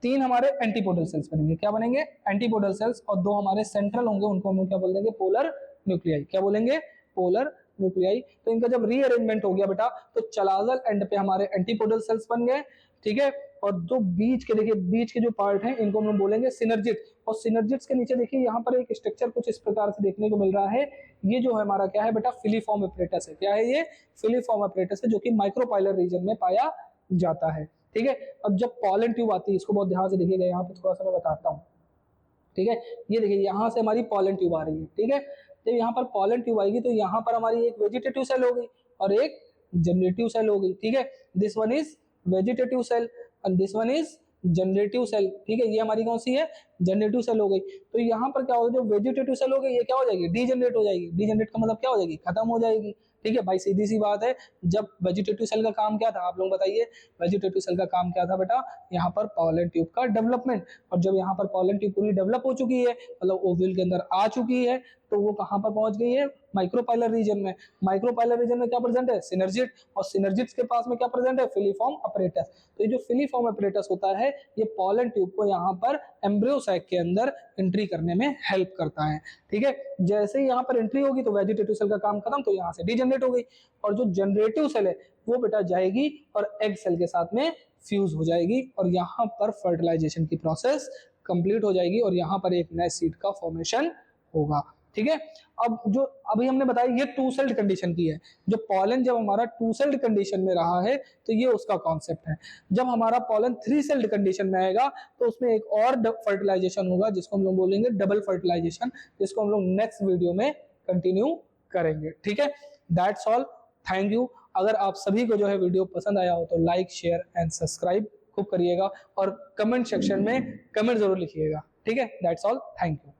3 हमारे एंटीपोडल सेल्स बनेंगे। क्या बनेंगे, एंटीपोडल सेल्स। और 2 हमारे सेंट्रल होंगे, उनको हम क्या बोल देंगे, पोलर न्यूक्लियाई। क्या बोलेंगे, पोलर न्यूक्लियाई। तो इनका जब रीअरेंजमेंट हो गया बेटा, तो चलाजल एंड पे हमारे एंटीपोडल सेल्स बन गए। ठीक है, और जो बीच के, देखिए बीच के जो पार्ट हैं इनको हम बोलेंगे सिनर्जिट। और सिनर्जिट्स के नीचे देखिए यहाँ पर एक स्ट्रक्चर कुछ इस प्रकार से देखने को मिल रहा है। ये जो है हमारा क्या है बेटा, फिलीफॉर्म एपरेटस है। क्या है ये, फिलीफॉर्म एपरेटस है, जो कि माइक्रोपाइलर रीजन में पाया जाता है। ठीक है, अब जब पॉलन ट्यूब आती है, इसको बहुत ध्यान से देखिएगा, यहाँ पे थोड़ा सा मैं बताता हूँ। ठीक है, ये देखिए यहाँ से हमारी पॉलन ट्यूब आ रही है। ठीक है, जब यहाँ पर पॉलन ट्यूब आएगी तो यहाँ पर हमारी एक वेजिटेटिव सेल हो गई और एक जनरेटिव सेल हो गई। ठीक है, this one is vegetative cell and this one is generative cell. ठीक है, ये हमारी कौन सी है, जनरेटिव सेल हो गई। तो यहाँ पर क्या होगा, जो वेजिटेटिव सेल हो गई ये क्या हो जाएगी, डीजनरेट हो जाएगी। डीजनरेट का मतलब क्या हो जाएगी, खत्म हो जाएगी। ठीक है भाई, सीधी सी बात है। जब वेजिटेटिव सेल का काम क्या था, आप लोग बताइए, वेजिटेटिव सेल का काम क्या था बेटा, यहाँ पर पॉलन ट्यूब का डेवलपमेंट। और जब यहाँ पर पॉलन ट्यूब पूरी डेवलप हो चुकी है, मतलब ओव्यूल के अंदर आ चुकी है, तो वो कहाँ पर पहुंच गई है, माइक्रोपाइलर रीजन में। माइक्रोपाइलर रीजन में क्या प्रेजेंट है, सिनर्जिट। और सिनर्जिट्स के पास में क्या प्रेजेंट है, फिलीफॉर्म अपरेटस। तो ये जो फिलीफॉर्म अपरेटस होता है, ये पॉलन ट्यूब को यहाँ पर एम्ब्रियो सैक के अंदर एंट्री करने में हेल्प करता है। ठीक है, जैसे ही यहाँ पर एंट्री होगी तो वेजिटेटिव सेल का काम खत्म, तो यहाँ से डीजनरेट हो गई। और जो जनरेटिव सेल है वो बेटा जाएगी और एग सेल के साथ में फ्यूज हो जाएगी, और यहाँ पर फर्टिलाइजेशन की प्रोसेस कंप्लीट हो जाएगी, और यहाँ पर एक नए सीड का फॉर्मेशन होगा। ठीक है, अब जो अभी हमने बताया ये 2 सेल्ड कंडीशन की है। जो पॉलन जब हमारा 2 सेल्ड कंडीशन में रहा है तो ये उसका कॉन्सेप्ट है। जब हमारा पॉलन 3 सेल्ड कंडीशन में आएगा तो उसमें एक और फर्टिलाइजेशन होगा, जिसको हम लोग बोलेंगे डबल फर्टिलाइजेशन, जिसको हम लोग नेक्स्ट वीडियो में कंटिन्यू करेंगे। ठीक है, दैट्स ऑल, थैंक यू। अगर आप सभी को जो है वीडियो पसंद आया हो तो लाइक, शेयर एंड सब्सक्राइब खूब करिएगा, और कमेंट सेक्शन में कमेंट जरूर लिखिएगा। ठीक है, दैट्स ऑल, थैंक यू।